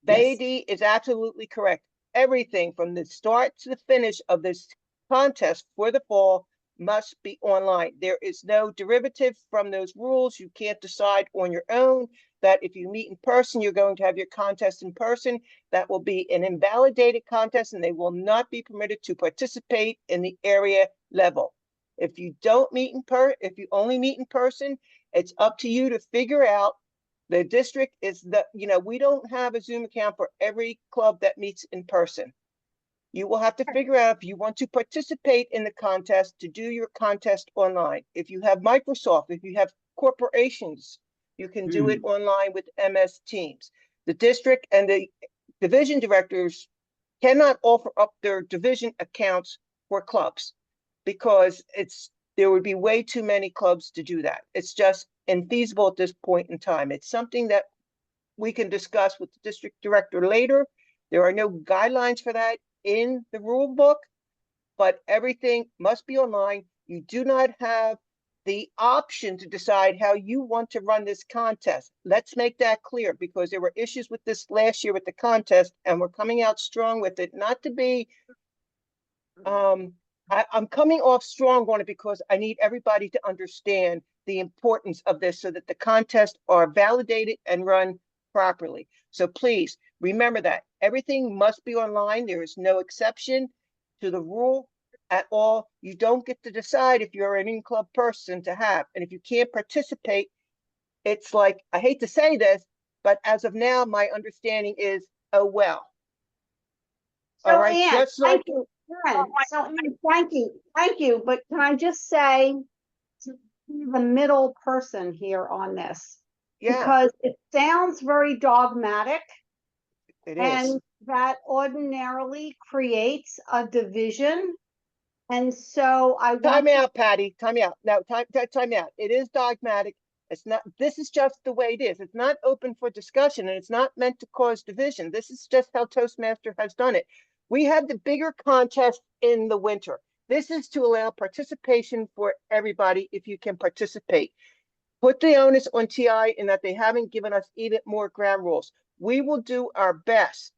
Vaidehi is absolutely correct. Everything from the start to the finish of this contest for the fall must be online. There is no derivative from those rules. You can't decide on your own that if you meet in person, you're going to have your contest in person. That will be an invalidated contest, and they will not be permitted to participate in the area level. If you don't meet if you only meet in person, it's up to you to figure out. The district is we don't have a Zoom account for every club that meets in person. You will have to figure out if you want to participate in the contest to do your contest online. If you have Microsoft, if you have corporations, you can do it online with MS Teams. The district and the division directors cannot offer up their division accounts for clubs because there would be way too many clubs to do that. It's just infeasible at this point in time. It's something that we can discuss with the district director later. There are no guidelines for that in the rule book, but everything must be online. You do not have the option to decide how you want to run this contest. Let's make that clear, because there were issues with this last year with the contest, and we're coming out strong with it. Not to be, I'm coming off strong on it because I need everybody to understand the importance of this so that the contests are validated and run properly. So please remember that everything must be online. There is no exception to the rule at all. You don't get to decide if you're an in-club person to have. And if you can't participate, it's like, I hate to say this, but as of now, my understanding is, oh, well. So, all right, Ann, just like thank you. Ann, so, Ann, thank you. But can I just say to be the middle person here on this? yeah, Because it sounds very dogmatic, it is. and that ordinarily creates a division. And so I want Time out, Patty. Time out. Now, time out. It is dogmatic. It's not. This is just the way it is. It's not open for discussion, and it's not meant to cause division. This is just how Toastmaster has done it. We have the bigger contest in the winter. This is to allow participation for everybody if you can participate. Put the onus on TI in that they haven't given us even more ground rules. We will do our best.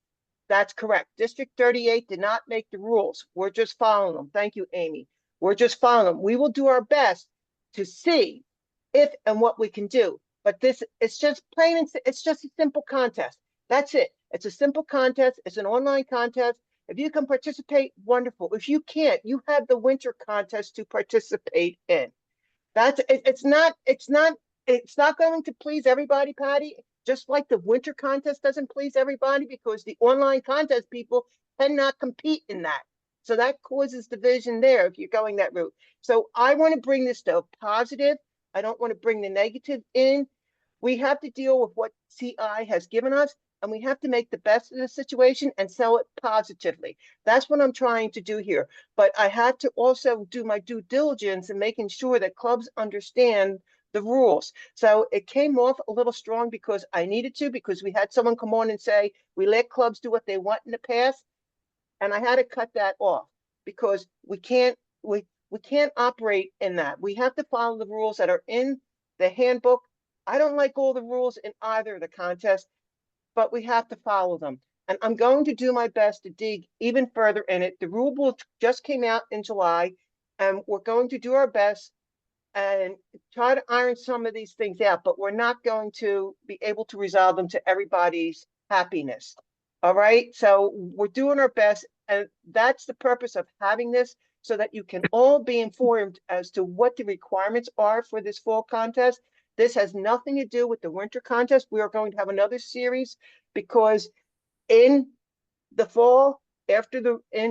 That's correct. District 38 did not make the rules. We're just following them. Thank you, Amy. We're just following them. We will do our best to see if and what we can do. But it's just plain and it's just a simple contest. That's it. It's a simple contest. It's an online contest. If you can participate, wonderful. If you can't, you have the winter contest to participate in. It's not going to please everybody, Patty. Just like the winter contest doesn't please everybody, because the online contest people cannot compete in that. So that causes division there if you're going that route. So I want to bring this to a positive. I don't want to bring the negative in. We have to deal with what CI has given us, and we have to make the best of the situation and sell it positively. That's what I'm trying to do here. But I had to also do my due diligence in making sure that clubs understand the rules. So it came off a little strong because I needed to, because we had someone come on and say, we let clubs do what they want in the past. And I had to cut that off because we can't operate in that. We have to follow the rules that are in the handbook. I don't like all the rules in either of the contests, but we have to follow them. And I'm going to do my best to dig even further in it. The rule book just came out in July, and we're going to do our best and try to iron some of these things out, but we're not going to be able to resolve them to everybody's happiness. All right, so we're doing our best, and that's the purpose of having this, so that you can all be informed as to what the requirements are for this fall contest. This has nothing to do with the winter contest. We are going to have another series, because in the fall,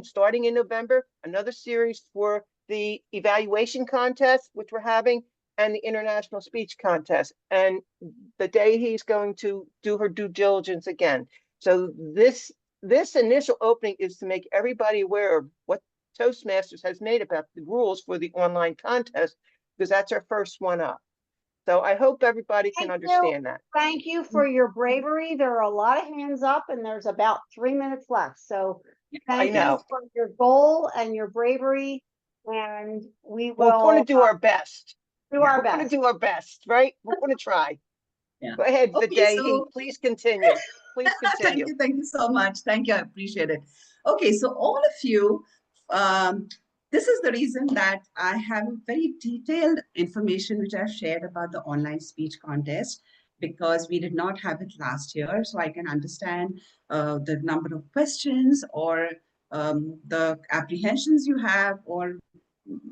starting in November, another series for the evaluation contest, which we're having, and the international speech contest. And the day he's going to do her due diligence again. So this initial opening is to make everybody aware of what Toastmasters has made about the rules for the online contest, because that's our first one up. So I hope everybody can Thank you. understand that. Thank you for your bravery. There are a lot of hands up and there's about 3 minutes left. So thank you know. for your goal and your bravery. And we We're going to will do our best. do our We're going to best. do our best, right? We're going to try. Yeah. Go ahead, Okay, Vaidehi. so Please continue. Please continue. thank you so much. Thank you, I appreciate it. Okay, so all of you, this is the reason that I have very detailed information which I've shared about the online speech contest, because we did not have it last year. So I can understand the number of questions or the apprehensions you have, or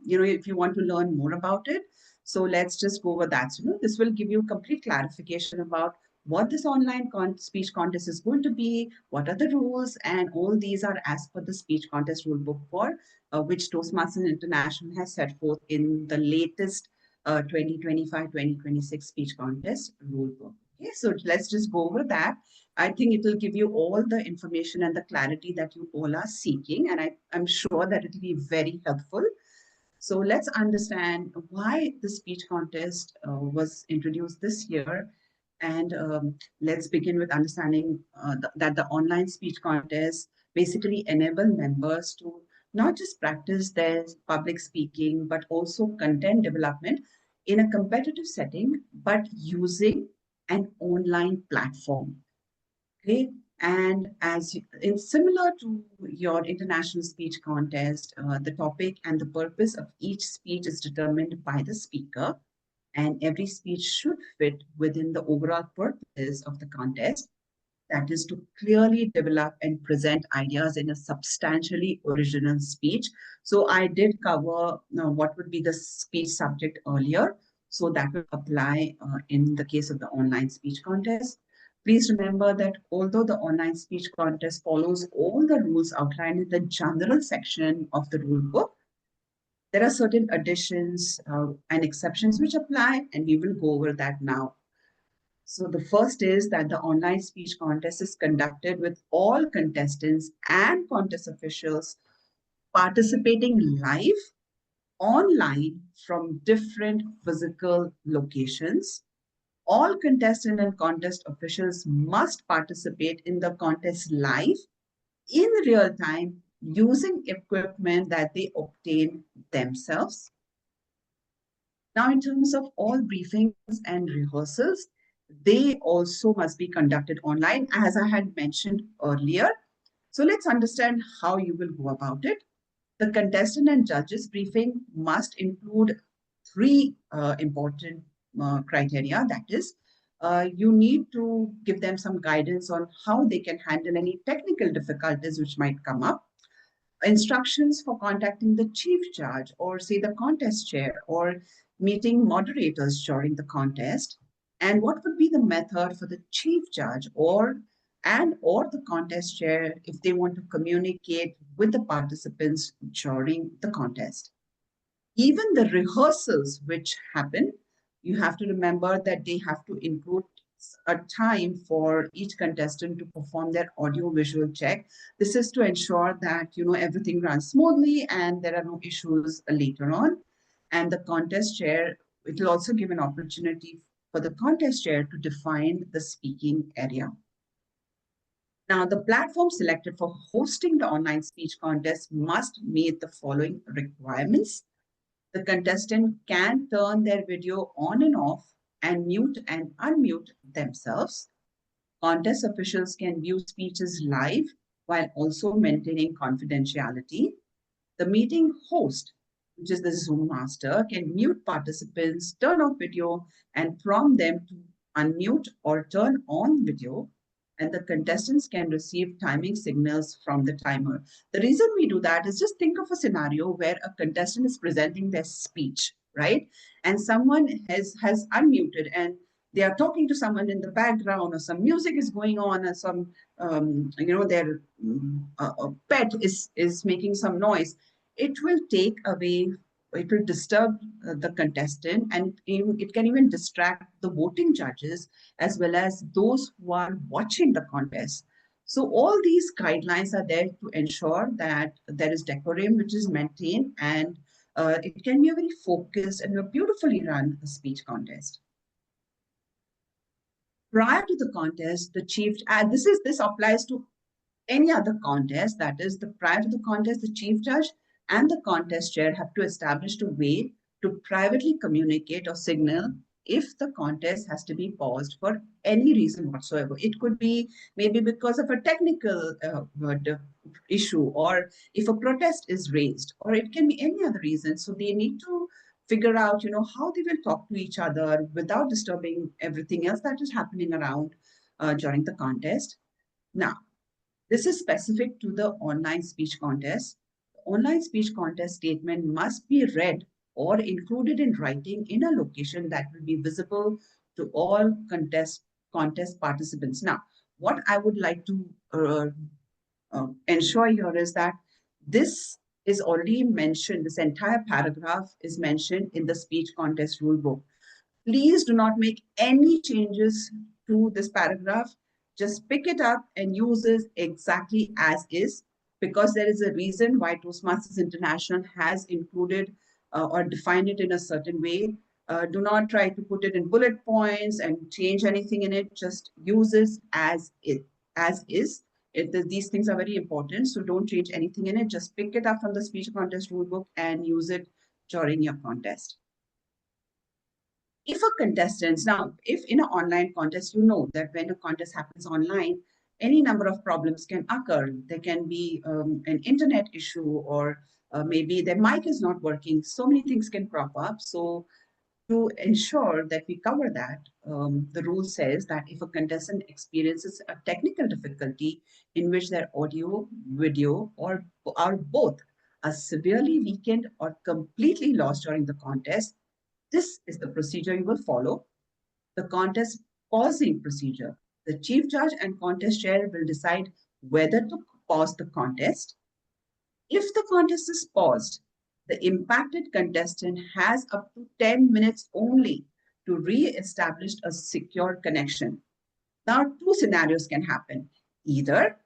if you want to learn more about it. So let's just go over that. So, this will give you complete clarification about what this online speech contest is going to be, what are the rules, and all these are as per the speech contest rule book for which Toastmasters International has set forth in the latest 2025-2026 speech contest rule book. Okay, so let's just go over that. I think it will give you all the information and the clarity that you all are seeking, and I'm sure that it will be very helpful. So let's understand why the speech contest was introduced this year. And let's begin with understanding that the online speech contest basically enable members to not just practice their public speaking, but also content development in a competitive setting, but using an online platform. Okay. And it's similar to your international speech contest, the topic and the purpose of each speech is determined by the speaker, and every speech should fit within the overall purpose of the contest, that is to clearly develop and present ideas in a substantially original speech. So I did cover what would be the speech subject earlier, so that will apply in the case of the online speech contest. Please remember that although the online speech contest follows all the rules outlined in the general section of the rule book, there are certain additions and exceptions which apply, and we will go over that now. So the first is that the online speech contest is conducted with all contestants and contest officials participating live online from different physical locations. All contestant and contest officials must participate in the contest live in real time using equipment that they obtain themselves. Now, in terms of all briefings and rehearsals, they also must be conducted online, as I had mentioned earlier. So let's understand how you will go about it. The contestant and judges briefing must include three important criteria. That is, you need to give them some guidance on how they can handle any technical difficulties which might come up, instructions for contacting the chief judge or say the contest chair or meeting moderators during the contest, and what would be the method for the chief judge or the contest chair if they want to communicate with the participants during the contest. Even the rehearsals which happen, you have to remember that they have to include a time for each contestant to perform their audio visual check. This is to ensure that everything runs smoothly and there are no issues later on. And the contest chair, it will also give an opportunity for the contest chair to define the speaking area. Now, the platform selected for hosting the online speech contest must meet the following requirements. The contestant can turn their video on and off and mute and unmute themselves. Contest officials can view speeches live while also maintaining confidentiality. The meeting host, which is the Zoom master, can mute participants, turn off video, and prompt them to unmute or turn on video. And the contestants can receive timing signals from the timer. The reason we do that is just think of a scenario where a contestant is presenting their speech, right? And someone has unmuted and they are talking to someone in the background, or some music is going on, or some, their pet is making some noise. It will take away, it will disturb the contestant, and it can even distract the voting judges as well as those who are watching the contest. So all these guidelines are there to ensure that there is decorum which is maintained, and it can be a very focused and a beautifully run speech contest. Prior to the contest, the chief, and this applies to any other contest, that is, prior to the contest, the chief judge and the contest chair have to establish a way to privately communicate or signal if the contest has to be paused for any reason whatsoever. It could be maybe because of a technical issue, or if a protest is raised, or it can be any other reason. So they need to figure out, how they will talk to each other without disturbing everything else that is happening around during the contest. Now, this is specific to the online speech contest. The online speech contest statement must be read or included in writing in a location that will be visible to all contest participants. Now, what I would like to ensure here is that this is already mentioned, this entire paragraph is mentioned in the speech contest rule book. Please do not make any changes to this paragraph. Just pick it up and use it exactly as is, because there is a reason why Toastmasters International has included or defined it in a certain way. Do not try to put it in bullet points and change anything in it. Just use it as is. These things are very important, so don't change anything in it. Just pick it up from the speech contest rulebook and use it during your contest. If a contestant, now, if in an online contest, you know that when a contest happens online, any number of problems can occur. There can be an internet issue, or maybe their mic is not working. So many things can crop up. So to ensure that we cover that, the rule says that if a contestant experiences a technical difficulty in which their audio, video, or both are severely weakened or completely lost during the contest, this is the procedure you will follow. The contest pausing procedure. The chief judge and contest chair will decide whether to pause the contest. If the contest is paused, the impacted contestant has up to 10 minutes only to re-establish a secure connection. Now, two scenarios can happen. Either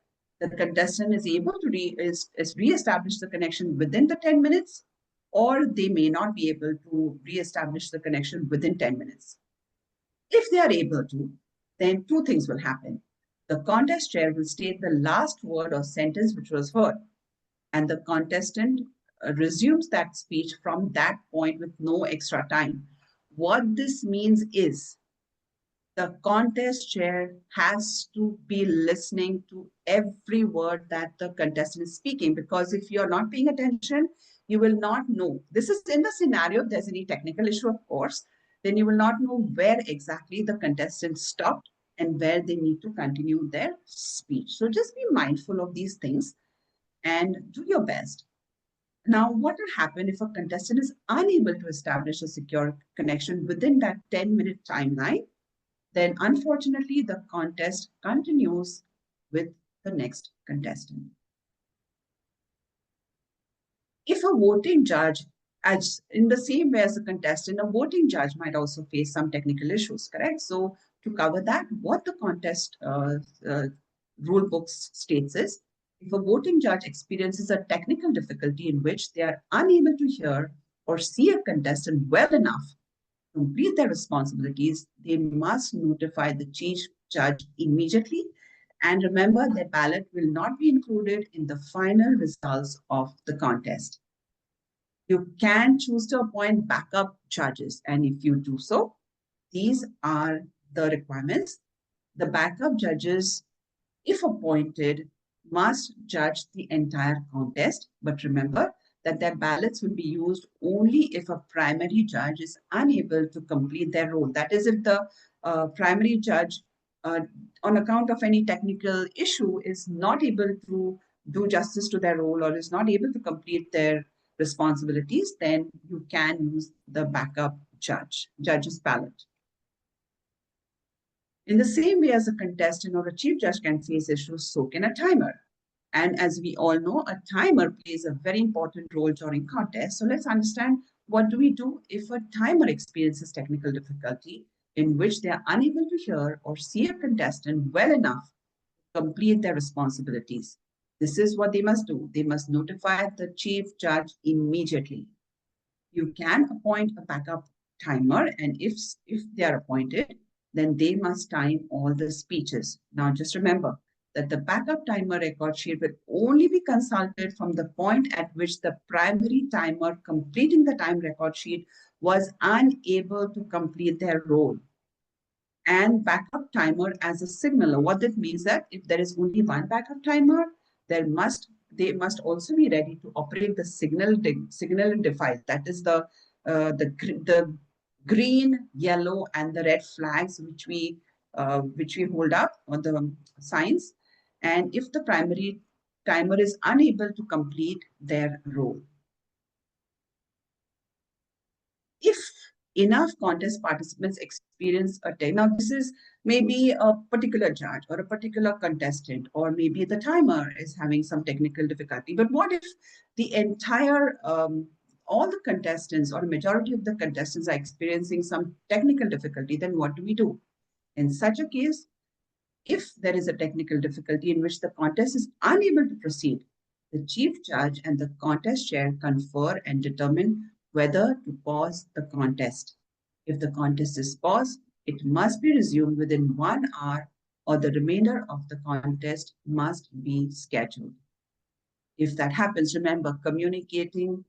the contestant is able to re-establish the connection within the 10 minutes, or they may not be able to re-establish the connection within 10 minutes. If they are able to, then two things will happen. The contest chair will state the last word or sentence which was heard, and the contestant resumes that speech from that point with no extra time. What this means is the contest chair has to be listening to every word that the contestant is speaking, because if you're not paying attention, you will not know. This is in the scenario if there's any technical issue, of course, then you will not know where exactly the contestant stopped and where they need to continue their speech. So just be mindful of these things and do your best. Now, what will happen if a contestant is unable to establish a secure connection within that 10-minute timeline? Then unfortunately, the contest continues with the next contestant. If a voting judge, as in the same way as a contestant, a voting judge might also face some technical issues, correct? So to cover that, what the contest rule book states is, if a voting judge experiences a technical difficulty in which they are unable to hear or see a contestant well enough complete their responsibilities, they must notify the chief judge immediately. And remember, their ballot will not be included in the final results of the contest. You can choose to appoint backup judges, and if you do so, these are the requirements. The backup judges, if appointed, must judge the entire contest, but remember that their ballots will be used only if a primary judge is unable to complete their role. That is, if the primary judge, on account of any technical issue, is not able to do justice to their role or is not able to complete their responsibilities, then you can use the backup judge's ballot. In the same way as a contestant or a chief judge can face issues, so can a timer. And as we all know, a timer plays a very important role during contests. So let's understand, what do we do if a timer experiences technical difficulty in which they are unable to hear or see a contestant well enough complete their responsibilities. This is what they must do. They must notify the chief judge immediately. You can appoint a backup timer, and if they are appointed, then they must time all the speeches. Now, just remember that the backup timer record sheet will only be consulted from the point at which the primary timer completing the time record sheet was unable to complete their role. And backup timer as a signaler. What that means that if there is only one backup timer, they must also be ready to operate the signal device. That is the green, yellow, and the red flags which we hold up on the signs. And if the primary timer is unable to complete their role. If enough contest participants experience a day, now this is maybe a particular judge or a particular contestant, or maybe the timer is having some technical difficulty. But what if the entire, all the contestants or majority of the contestants are experiencing some technical difficulty? Then what do we do? In such a case, if there is a technical difficulty in which the contest is unable to proceed, the chief judge and the contest chair confer and determine whether to pause the contest. If the contest is paused, it must be resumed within 1 hour, or the remainder of the contest must be scheduled. If that happens, remember, communication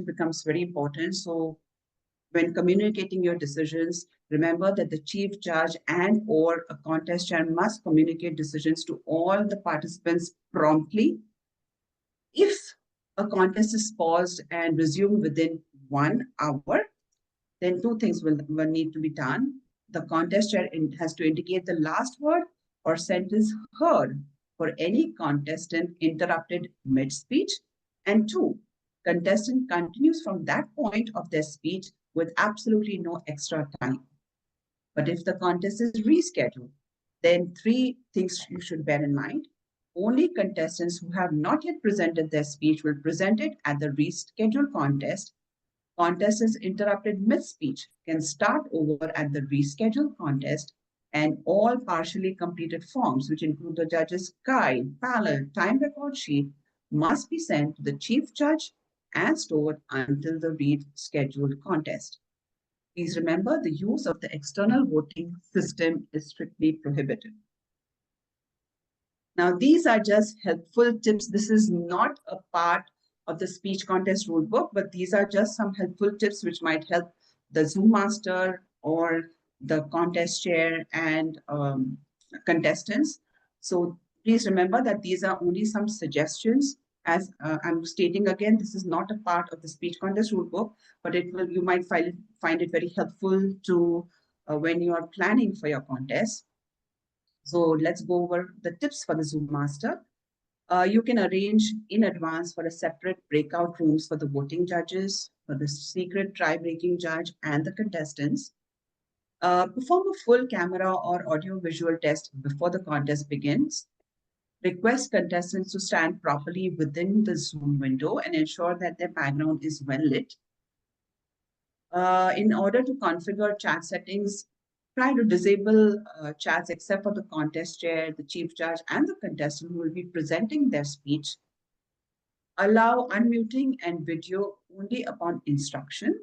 becomes very important. So when communicating your decisions, remember that the chief judge and or a contest chair must communicate decisions to all the participants promptly. If a contest is paused and resumed within 1 hour, then two things will need to be done. The contest chair has to indicate the last word or sentence heard for any contestant interrupted mid-speech. And two, contestant continues from that point of their speech with absolutely no extra time. But if the contest is rescheduled, then three things you should bear in mind. Only contestants who have not yet presented their speech will present it at the rescheduled contest. Contestants interrupted mid-speech can start over at the rescheduled contest, and all partially completed forms, which include the judge's guide, ballot, time record sheet, must be sent to the chief judge and stored until the rescheduled contest. Please remember, the use of the external voting system is strictly prohibited. Now, these are just helpful tips. This is not a part of the speech contest rulebook, but these are just some helpful tips which might help the Zoom master or the contest chair and contestants. So please remember that these are only some suggestions. As I'm stating again, this is not a part of the speech contest rulebook, but you might find it very helpful to when you are planning for your contest. So let's go over the tips for the Zoom master. You can arrange in advance for a separate breakout rooms for the voting judges, for the secret tie-breaking judge and the contestants. Perform a full camera or audio-visual test before the contest begins. Request contestants to stand properly within the Zoom window and ensure that their background is well lit. In order to configure chat settings, try to disable chats except for the contest chair, the chief judge, and the contestant who will be presenting their speech. Allow unmuting and video only upon instruction.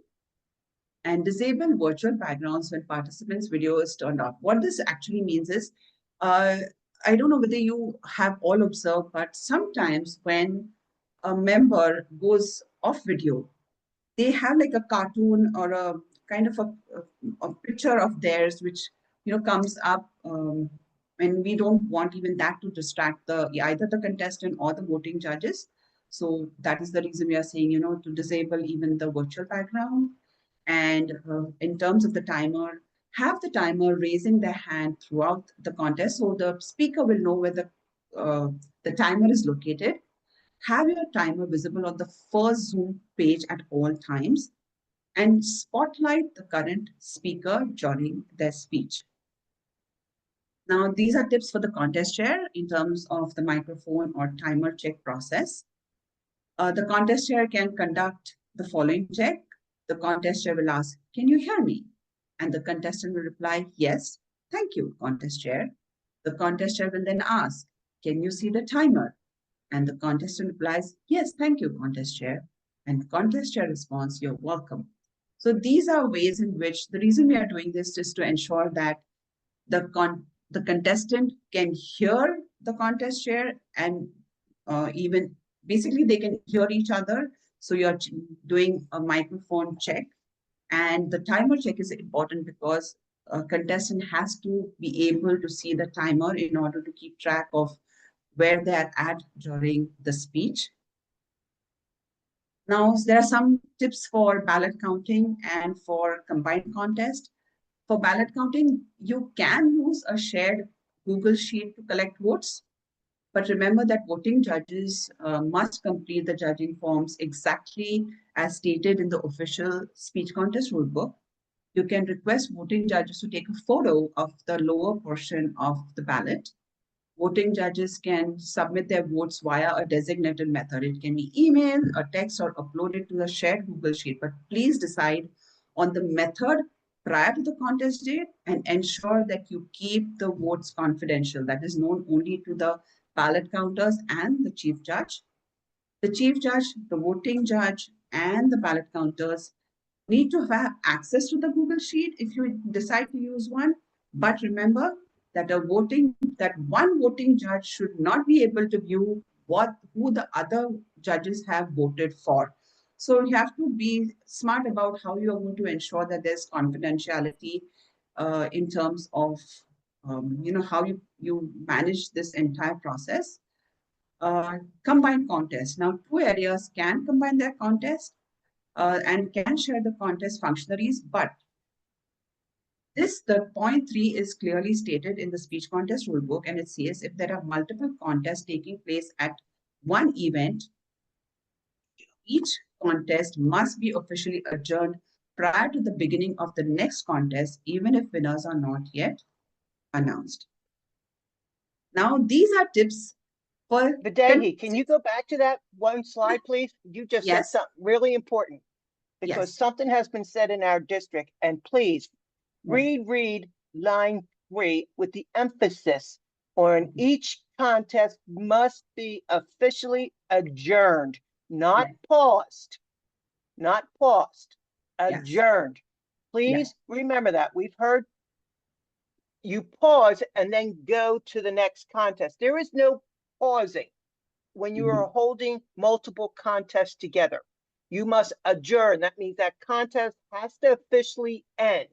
And disable virtual backgrounds when participants' video is turned off. What this actually means is, I don't know whether you have all observed, but sometimes when a member goes off video, they have like a cartoon or a kind of a picture of theirs, which comes up, and we don't want even that to distract either the contestant or the voting judges. So that is the reason we are saying, to disable even the virtual background. And in terms of the timer, have the timer raising their hand throughout the contest, so the speaker will know where the timer is located. Have your timer visible on the first Zoom page at all times, and spotlight the current speaker during their speech. Now, these are tips for the contest chair in terms of the microphone or timer check process. The contest chair can conduct the following check. The contest chair will ask, "Can you hear me?" And the contestant will reply, "Yes, thank you, contest chair." The contest chair will then ask, can you see the timer? And the contestant replies, yes, thank you, contest chair. And contest chair responds, you're welcome. So these are ways in which the reason we are doing this is to ensure that the contestant can hear the contest chair and even basically they can hear each other. So you're doing a microphone check, and the timer check is important because a contestant has to be able to see the timer in order to keep track of where they are at during the speech. Now, there are some tips for ballot counting and for combined contest. For ballot counting, you can use a shared Google Sheet to collect votes. But remember that voting judges must complete the judging forms exactly as stated in the official speech contest rulebook. You can request voting judges to take a photo of the lower portion of the ballot. Voting judges can submit their votes via a designated method. It can be email, a text, or uploaded to the shared Google Sheet. But please decide on the method prior to the contest date and ensure that you keep the votes confidential. That is known only to the ballot counters and the chief judge. The chief judge, the voting judge, and the ballot counters need to have access to the Google Sheet if you decide to use one. But remember that one voting judge should not be able to view who the other judges have voted for. So you have to be smart about how you are going to ensure that there's confidentiality in terms of how you manage this entire process. Combined contest. Now, two areas can combine their contest and can share the contest functionaries, but the point 3 is clearly stated in the speech contest rulebook, and it says if there are multiple contests taking place at one event, each contest must be officially adjourned prior to the beginning of the next contest, even if winners are not yet announced. Now, these are tips for Vaidehi, can you go back to that one slide, please? You just said Yes. something really important because Yes. something has been said in our district, and please read line 3 with the emphasis on each contest must be officially adjourned, not Yes. paused, not paused, Yes. adjourned. Please remember that. We've heard you pause and then go to the next contest. There is no pausing when you are holding multiple contests together. You must adjourn. That means that contest has to officially end.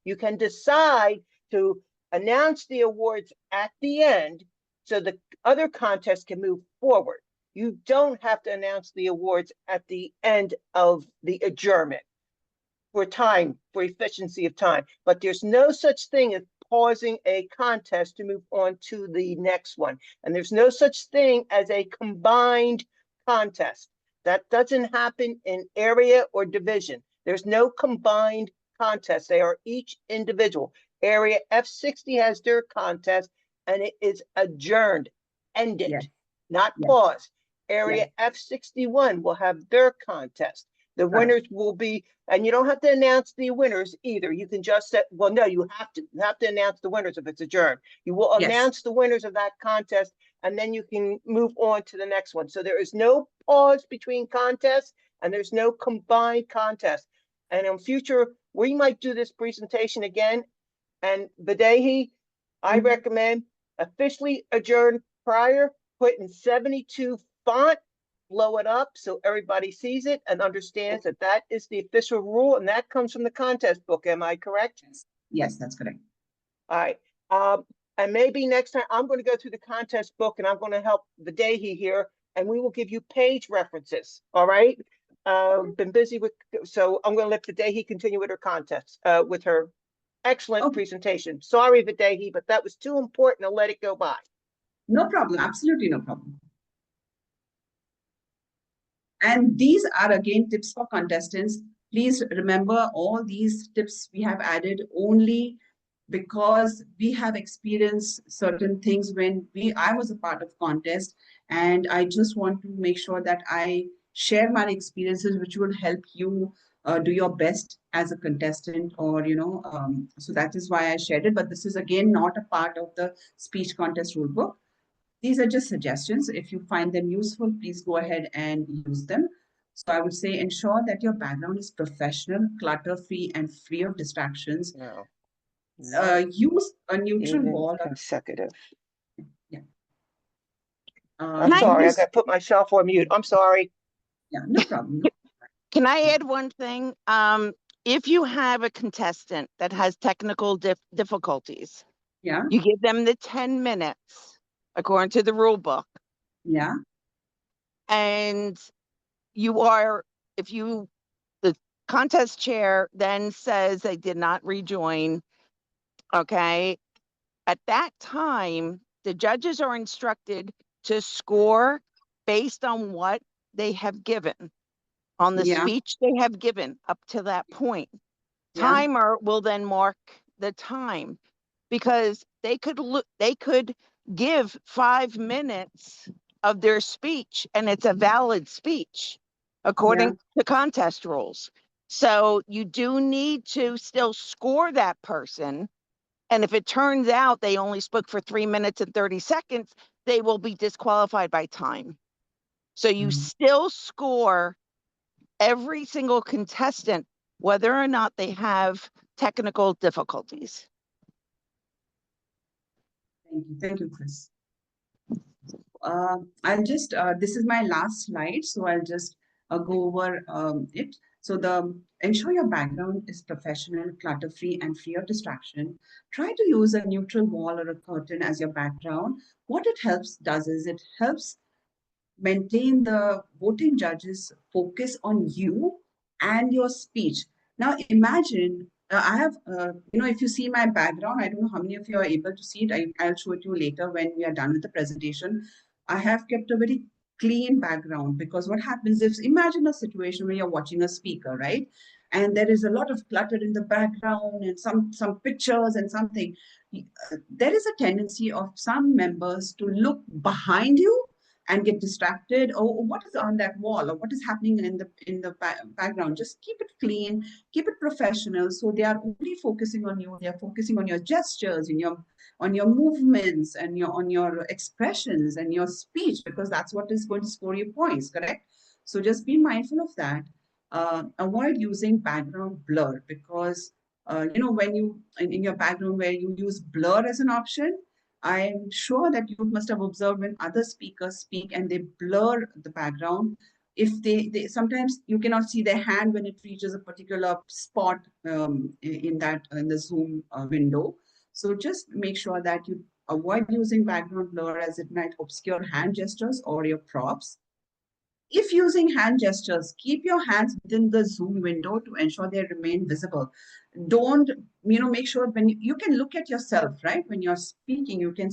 You can decide to announce the awards at the end so the other contests can move forward. You don't have to announce the awards at the end of the adjournment for time, for efficiency of time. But there's no such thing as pausing a contest to move on to the next one. And there's no such thing as a combined contest. That doesn't happen in area or division. There's no combined contest. They are each individual. Area F60 has their contest and it is adjourned, ended, not paused. Area F61 will have their contest. The winners will be, and you don't have to announce the winners either. You can just say, well, no, you have to announce the winners if it's adjourned. You will announce the winners of that contest, and then you can move on to the next one. So there is no pause between contests, and there's no combined contest. And in future, we might do this presentation again. And Vaidehi, I recommend officially adjourn prior, put in 72 font, blow it up so everybody sees it and understands that that is the official rule, and that comes from the contest book. Am I correct? Yes, that's correct. All right. And maybe next time I'm going to go through the contest book and I'm going to help Vaidehi here, and we will give you page references. All right. Been busy with, so I'm going to let Vaidehi continue with her contest, with her excellent presentation. Sorry, Vaidehi, but that was too important to let it go by. No problem. Absolutely no problem. And these are again tips for contestants. Please remember all these tips we have added only because we have experienced certain things when I was a part of contest, and I just want to make sure that I share my experiences which will help you do your best as a contestant, or so that is why I shared it. But this is again not a part of the speech contest rulebook. These are just suggestions. If you find them useful, please go ahead and use them. So I would say ensure that your background is professional, clutter-free, and free of distractions. No, not Use a neutral even wall. consecutive. Yeah. I'm sorry, I got to put myself on mute. I'm sorry. Yeah, no problem. No. Can I add one thing? If you have a contestant that has technical difficulties, Yeah, you give them the 10 minutes according to the rule book. yeah, And if the contest chair then says they did not rejoin, okay, at that time, the judges are instructed to score based on what they have given, on the yeah, speech they have given up to that point. yeah, Timer will then mark the time, because they could give 5 minutes of their speech and it's a valid speech according yeah. to contest rules. So you do need to still score that person. And if it turns out they only spoke for 3 minutes and 30 seconds, they will be disqualified by time. So you still score every single contestant, whether or not they have technical difficulties. Thank you, Chris. I'll just, this is my last slide, so I'll just go over it. So ensure your background is professional, clutter-free, and free of distraction. Try to use a neutral wall or a curtain as your background. What it does is it helps maintain the voting judges' focus on you and your speech. Now, imagine I have, if you see my background, I don't know how many of you are able to see it. I'll show it to you later when we are done with the presentation. I have kept a very clean background, because what happens is, imagine a situation where you're watching a speaker, right? And there is a lot of clutter in the background and some pictures and something. There is a tendency of some members to look behind you and get distracted, or what is on that wall, or what is happening in the background. Just keep it clean, keep it professional, so they are only focusing on you. They are focusing on your gestures, on your movements, and on your expressions and your speech, because that's what is going to score you points, correct? So just be mindful of that. Avoid using background blur, because when you in your background where you use blur as an option, I'm sure that you must have observed when other speakers speak and they blur the background. If they sometimes you cannot see their hand when it reaches a particular spot in the Zoom window. So just make sure that you avoid using background blur, as it might obscure hand gestures or your props. If using hand gestures, keep your hands within the Zoom window to ensure they remain visible. Don't, make sure when you can look at yourself, right? When you're speaking, you can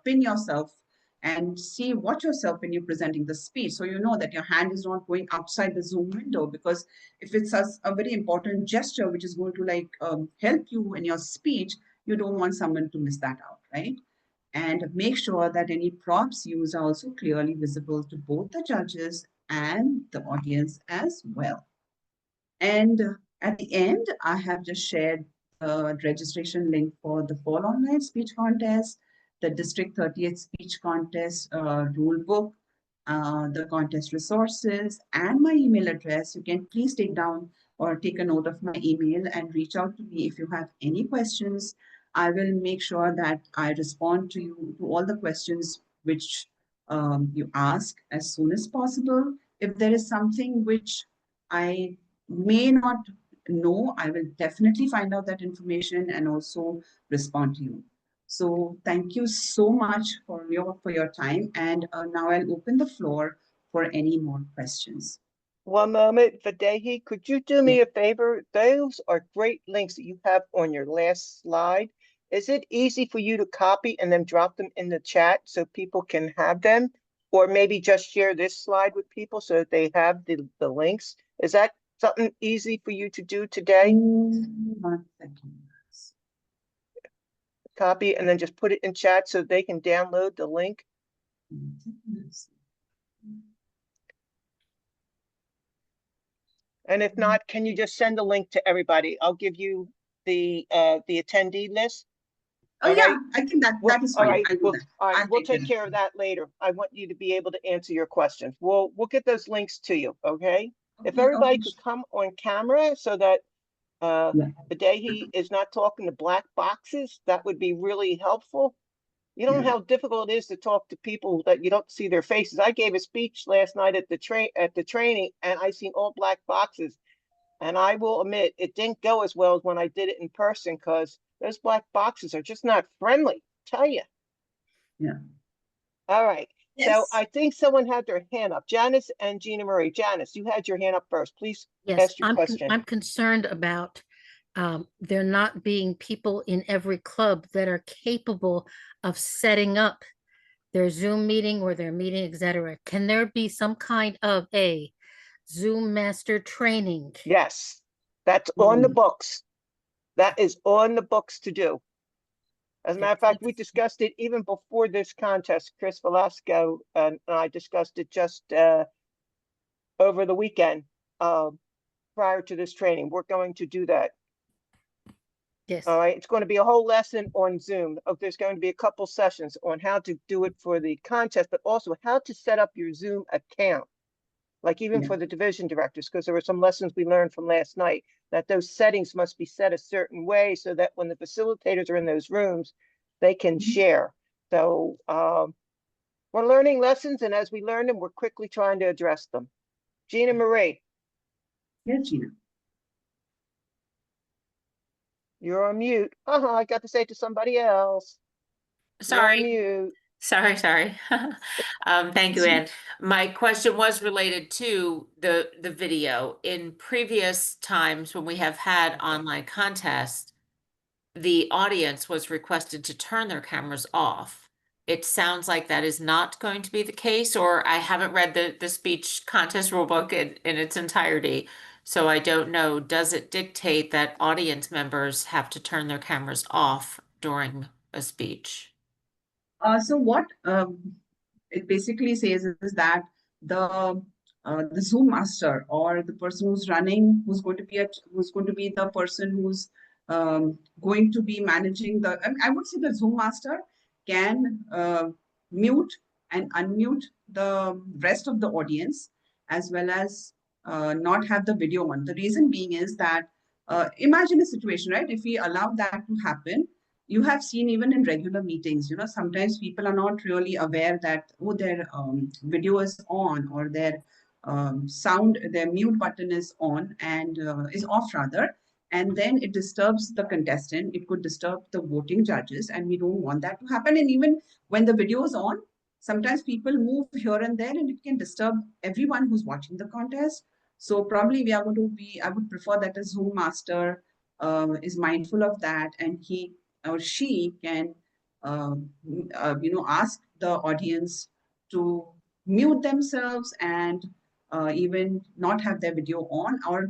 pin yourself and watch yourself when you're presenting the speech. So you know that your hand is not going outside the Zoom window, because if it's a very important gesture, which is going to help you in your speech, you don't want someone to miss that out, right? And make sure that any props used are also clearly visible to both the judges and the audience as well. And at the end, I have just shared the registration link for the fall online speech contest, the District 38 speech contest rule book, the contest resources, and my email address. You can please take down or take a note of my email and reach out to me if you have any questions. I will make sure that I respond to you to all the questions which you ask as soon as possible. If there is something which I may not know, I will definitely find out that information and also respond to you. So thank you so much for your time. And now I'll open the floor for any more questions. One moment, Vaidehi, could you do me a favor? Those are great links that you have on your last slide. Is it easy for you to copy and then drop them in the chat so people can have them? Or maybe just share this slide with people so that they have the links? Is that something easy for you to do today? 1 second. Copy and then just put it in chat so they can download the link? And if not, can you just send a link to everybody? I'll give you the attendee list. Oh, All yeah, right. I think that Well, is all fine. right, I'll do well, that. all right, I'll we'll take take care of that later. I want you to be able to answer your questions. We'll get those links to you, okay? If Okay, everybody okay, could come on camera so that yeah. Vaidehi is not talking to black boxes, that would be really helpful. You don't know Yeah. how difficult it is to talk to people that you don't see their faces. I gave a speech last night at the training, and I seen all black boxes. And I will admit it didn't go as well as when I did it in person because those black boxes are just not friendly. Tell you. Yeah. All right. So Yes. I think someone had their hand up. Janice and Gina Marie. Janice, you had your hand up first. Please Yes, ask your question. I'm concerned about there not being people in every club that are capable of setting up their Zoom meeting or their meeting, etc. Can there be some kind of a Zoom master training? Yes, that's on the Mm. books. That is on the books to do. As a matter of fact, we Thanks. discussed it even before this contest. Chris Velasco and I discussed it just over the weekend prior to this training. We're going to do that. Yes. All right, it's going to be a whole lesson on Zoom. There's going to be a couple sessions on how to do it for the contest, but also how to set up your Zoom account. Like even Yeah. for the division directors, because there were some lessons we learned from last night that those settings must be set a certain way so that when the facilitators are in those rooms, they can Mhm. share. So we're learning lessons, and as we learn them, we're quickly trying to address them. Gina Marie, Yes, Gina. you're on mute. I got to say it to somebody else. You're on Sorry, mute. sorry. Thank you, Ann. My question was related to the video. In previous times when we have had online contests, the audience was requested to turn their cameras off. It sounds like that is not going to be the case, or I haven't read the speech contest rulebook in its entirety. So I don't know, does it dictate that audience members have to turn their cameras off during a speech? So what it basically says is that the Zoom master or the person who's running, who's going to be the person who's going to be managing I would say the Zoom master can mute and unmute the rest of the audience as well as not have the video on. The reason being is that imagine a situation, right? If we allow that to happen, you have seen even in regular meetings, sometimes people are not really aware that, oh, their video is on or their their mute button is on and is off rather. And then it disturbs the contestant. It could disturb the voting judges, and we don't want that to happen. And even when the video is on, sometimes people move here and there, and it can disturb everyone who's watching the contest. So probably I would prefer that a Zoom master is mindful of that, and he or she can ask the audience to mute themselves and even not have their video on, or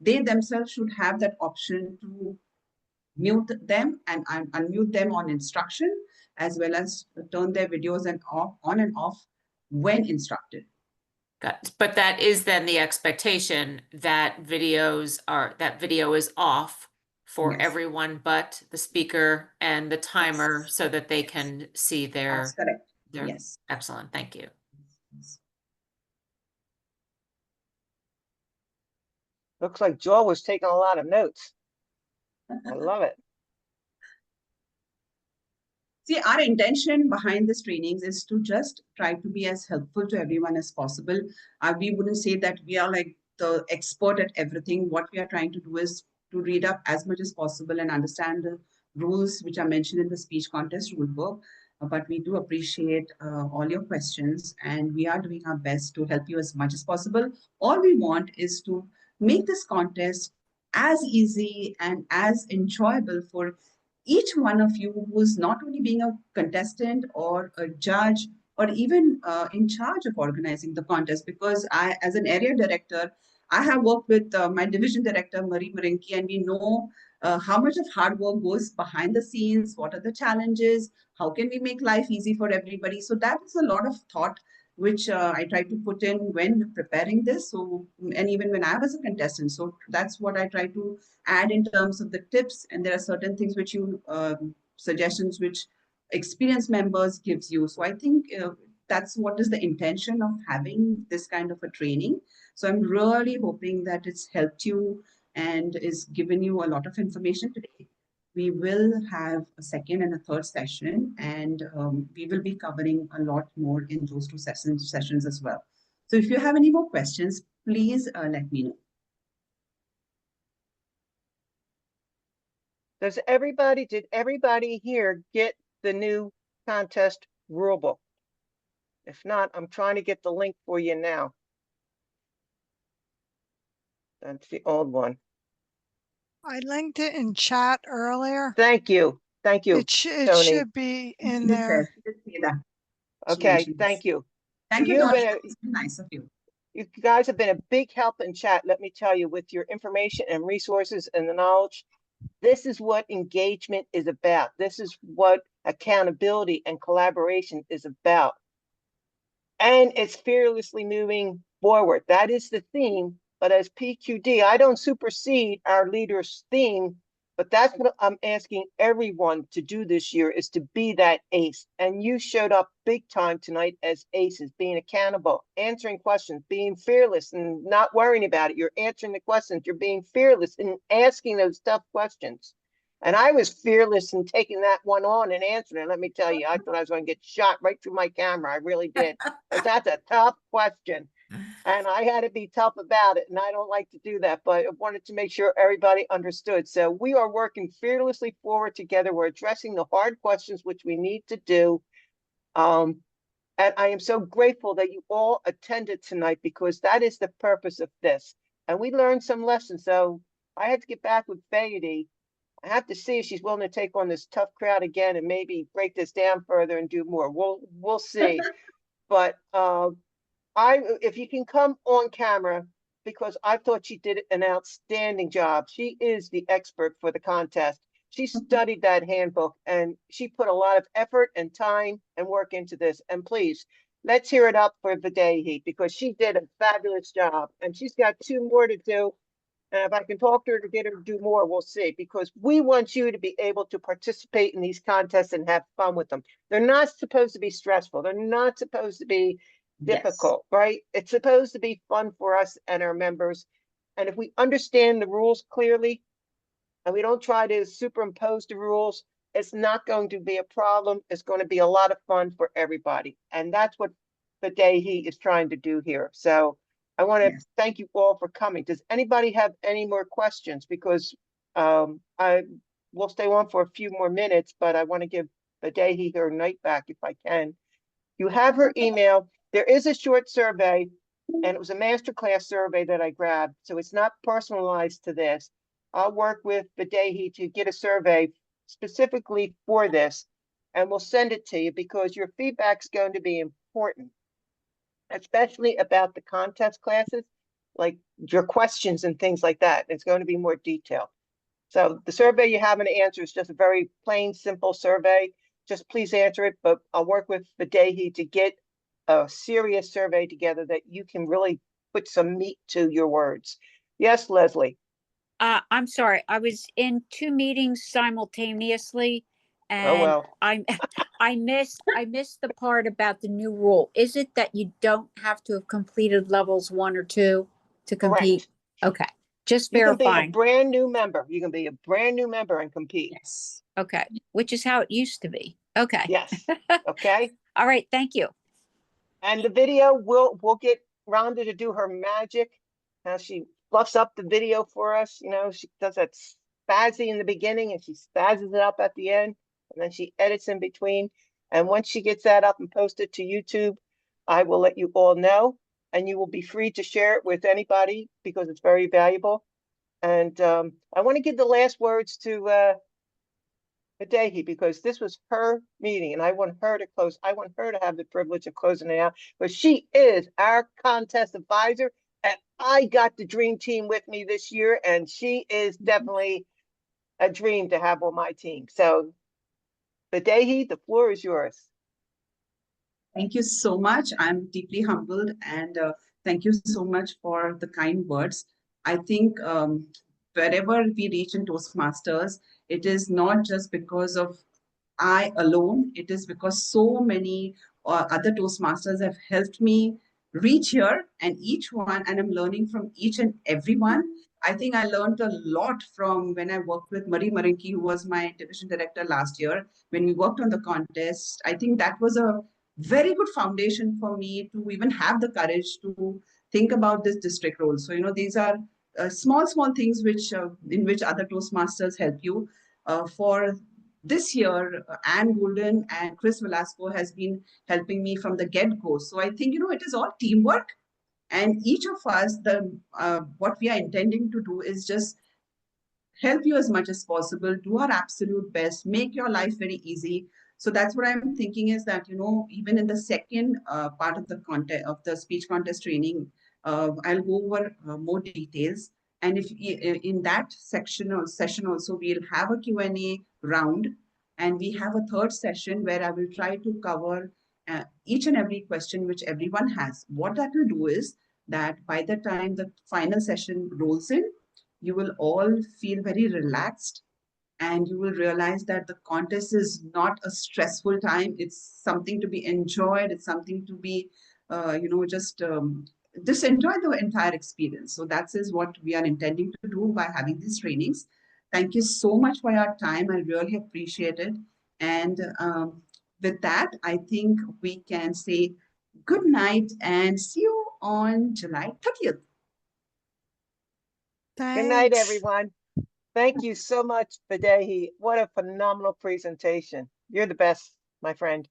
they themselves should have that option to mute them and unmute them on instruction, as well as turn their videos on and off when instructed. But that is then the expectation that video is off for Yes. everyone but the speaker and the timer Yes. so that they can see That's correct. their Yes. excellent. Thank you. Looks like Joel was taking a lot of notes. I love it. See, our intention behind these trainings is to just try to be as helpful to everyone as possible. We wouldn't say that we are like the expert at everything. What we are trying to do is to read up as much as possible and understand the rules which are mentioned in the speech contest rulebook. But we do appreciate all your questions, and we are doing our best to help you as much as possible. All we want is to make this contest as easy and as enjoyable for each one of you who's not only being a contestant or a judge or even in charge of organizing the contest. Because I, as an area director, I have worked with my division director, Marie Marinki, and we know how much of hard work goes behind the scenes, what are the challenges, how can we make life easy for everybody. So that is a lot of thought which I try to put in when preparing this. So, and even when I was a contestant, so that's what I try to add in terms of the tips. And there are certain things which you suggestions which experienced members gives you. So I think that's what is the intention of having this kind of a training. So I'm really hoping that it's helped you and is given you a lot of information today. We will have a second and a third session, and we will be covering a lot more in those two sessions as well. So if you have any more questions, please let me know. Did everybody here get the new contest rulebook? If not, I'm trying to get the link for you now. That's the old one. I linked it in chat earlier. Thank you. Thank you, It Tony. should be in there. She did say that. She Okay, mentioned this. thank you. Thank you, You've Tony. been It's been nice of you. You guys have been a big help in chat, let me tell you, with your information and resources and the knowledge. This is what engagement is about. This is what accountability and collaboration is about. And it's fearlessly moving forward. That is the theme. But as PQD, I don't supersede our leader's theme, but that's what I'm asking everyone to do this year, is to be that ace. And you showed up big time tonight as aces, being accountable, answering questions, being fearless and not worrying about it. You're answering the questions. You're being fearless in asking those tough questions. And I was fearless in taking that one on and answering it. Let me tell you, I thought I was going to get shot right through my camera. I really did. Because that's a tough question. And I had to be tough about it. And I don't like to do that, but I wanted to make sure everybody understood. So we are working fearlessly forward together. We're addressing the hard questions, which we need to do. And I am so grateful that you all attended tonight, because that is the purpose of this. And we learned some lessons. So I had to get back with Vaidehi. I have to see if she's willing to take on this tough crowd again and maybe break this down further and do more. We'll see. But if you can come on camera, because I thought she did an outstanding job. She is the expert for the contest. She studied that handbook and she put a lot of effort and time and work into this. And please, let's hear it up for Vaidehi, because she did a fabulous job and she's got 2 more to do. And if I can talk to her to get her to do more, we'll see, because we want you to be able to participate in these contests and have fun with them. They're not supposed to be stressful. They're not supposed to be difficult, right? It's supposed to be fun for us and our members. And if we understand the rules clearly and we don't try to superimpose the rules, it's not going to be a problem. It's going to be a lot of fun for everybody. And that's what Vaidehi is trying to do here. So I want to thank you all for coming. Does anybody have any more questions? Because I will stay on for a few more minutes, but I want to give Vaidehi her night back if I can. You have her email. There is a short survey, and it was a masterclass survey that I grabbed, so it's not personalized to this. I'll work with Vaidehi to get a survey specifically for this, and we'll send it to you, because your feedback's going to be important, especially about the contest classes, like your questions and things like that. It's going to be more detailed. So the survey you have an answer is just a very plain, simple survey. Just please answer it, but I'll work with Vaidehi to get a serious survey together that you can really put some meat to your words. Yes, Leslie. I'm sorry, I was in 2 meetings simultaneously, and Oh, well. I missed the part about the new rule. Is it that you don't have to have completed levels 1 or 2 to compete? Correct. Okay, just You can be a verifying. brand new member. You can be a brand new member and compete. Yes. Okay, which is how it used to be. Okay. Yes. Okay. All right, thank you. And the video, we'll get Rhonda to do her magic. How she fluffs up the video for us. You know, she does that spazzy in the beginning and she spazzes it up at the end, and then she edits in between. And once she gets that up and posted to YouTube, I will let you all know, and you will be free to share it with anybody, because it's very valuable. And I want to give the last words to Vaidehi, because this was her meeting and I want her to close. I want her to have the privilege of closing it out, but she is our contest advisor, and I got the dream team with me this year, and she is definitely a dream to have on my team. So Vaidehi, the floor is yours. Thank you so much. I'm deeply humbled, and thank you so much for the kind words. I think wherever we reach in Toastmasters, it is not just because of I alone, it is because so many other Toastmasters have helped me reach here, and each one, and I'm learning from each and every one. I think I learned a lot from when I worked with Marie Marinki, who was my division director last year, when we worked on the contest. I think that was a very good foundation for me to even have the courage to think about this district role. So, these are small things which in which other Toastmasters help you. For this year, Anne Golden and Chris Velasco has been helping me from the get-go. So I think, it is all teamwork. And each of us, what we are intending to do is just help you as much as possible, do our absolute best, make your life very easy. So that's what I'm thinking is that, even in the second part of the content of the speech contest training, I'll go over more details. And if in that section or session also, we'll have a Q&A round, and we have a third session where I will try to cover each and every question which everyone has. What that will do is that by the time the final session rolls in, you will all feel very relaxed, and you will realize that the contest is not a stressful time. It's something to be enjoyed. It's something to be, just enjoy the entire experience. So that is what we are intending to do by having these trainings. Thank you so much for your time. I really appreciate it. And with that, I think we can say good night and see you on July 30th. Good night, Thanks. everyone. Thank you so much, Vaidehi. What a phenomenal presentation. You're the best, my friend.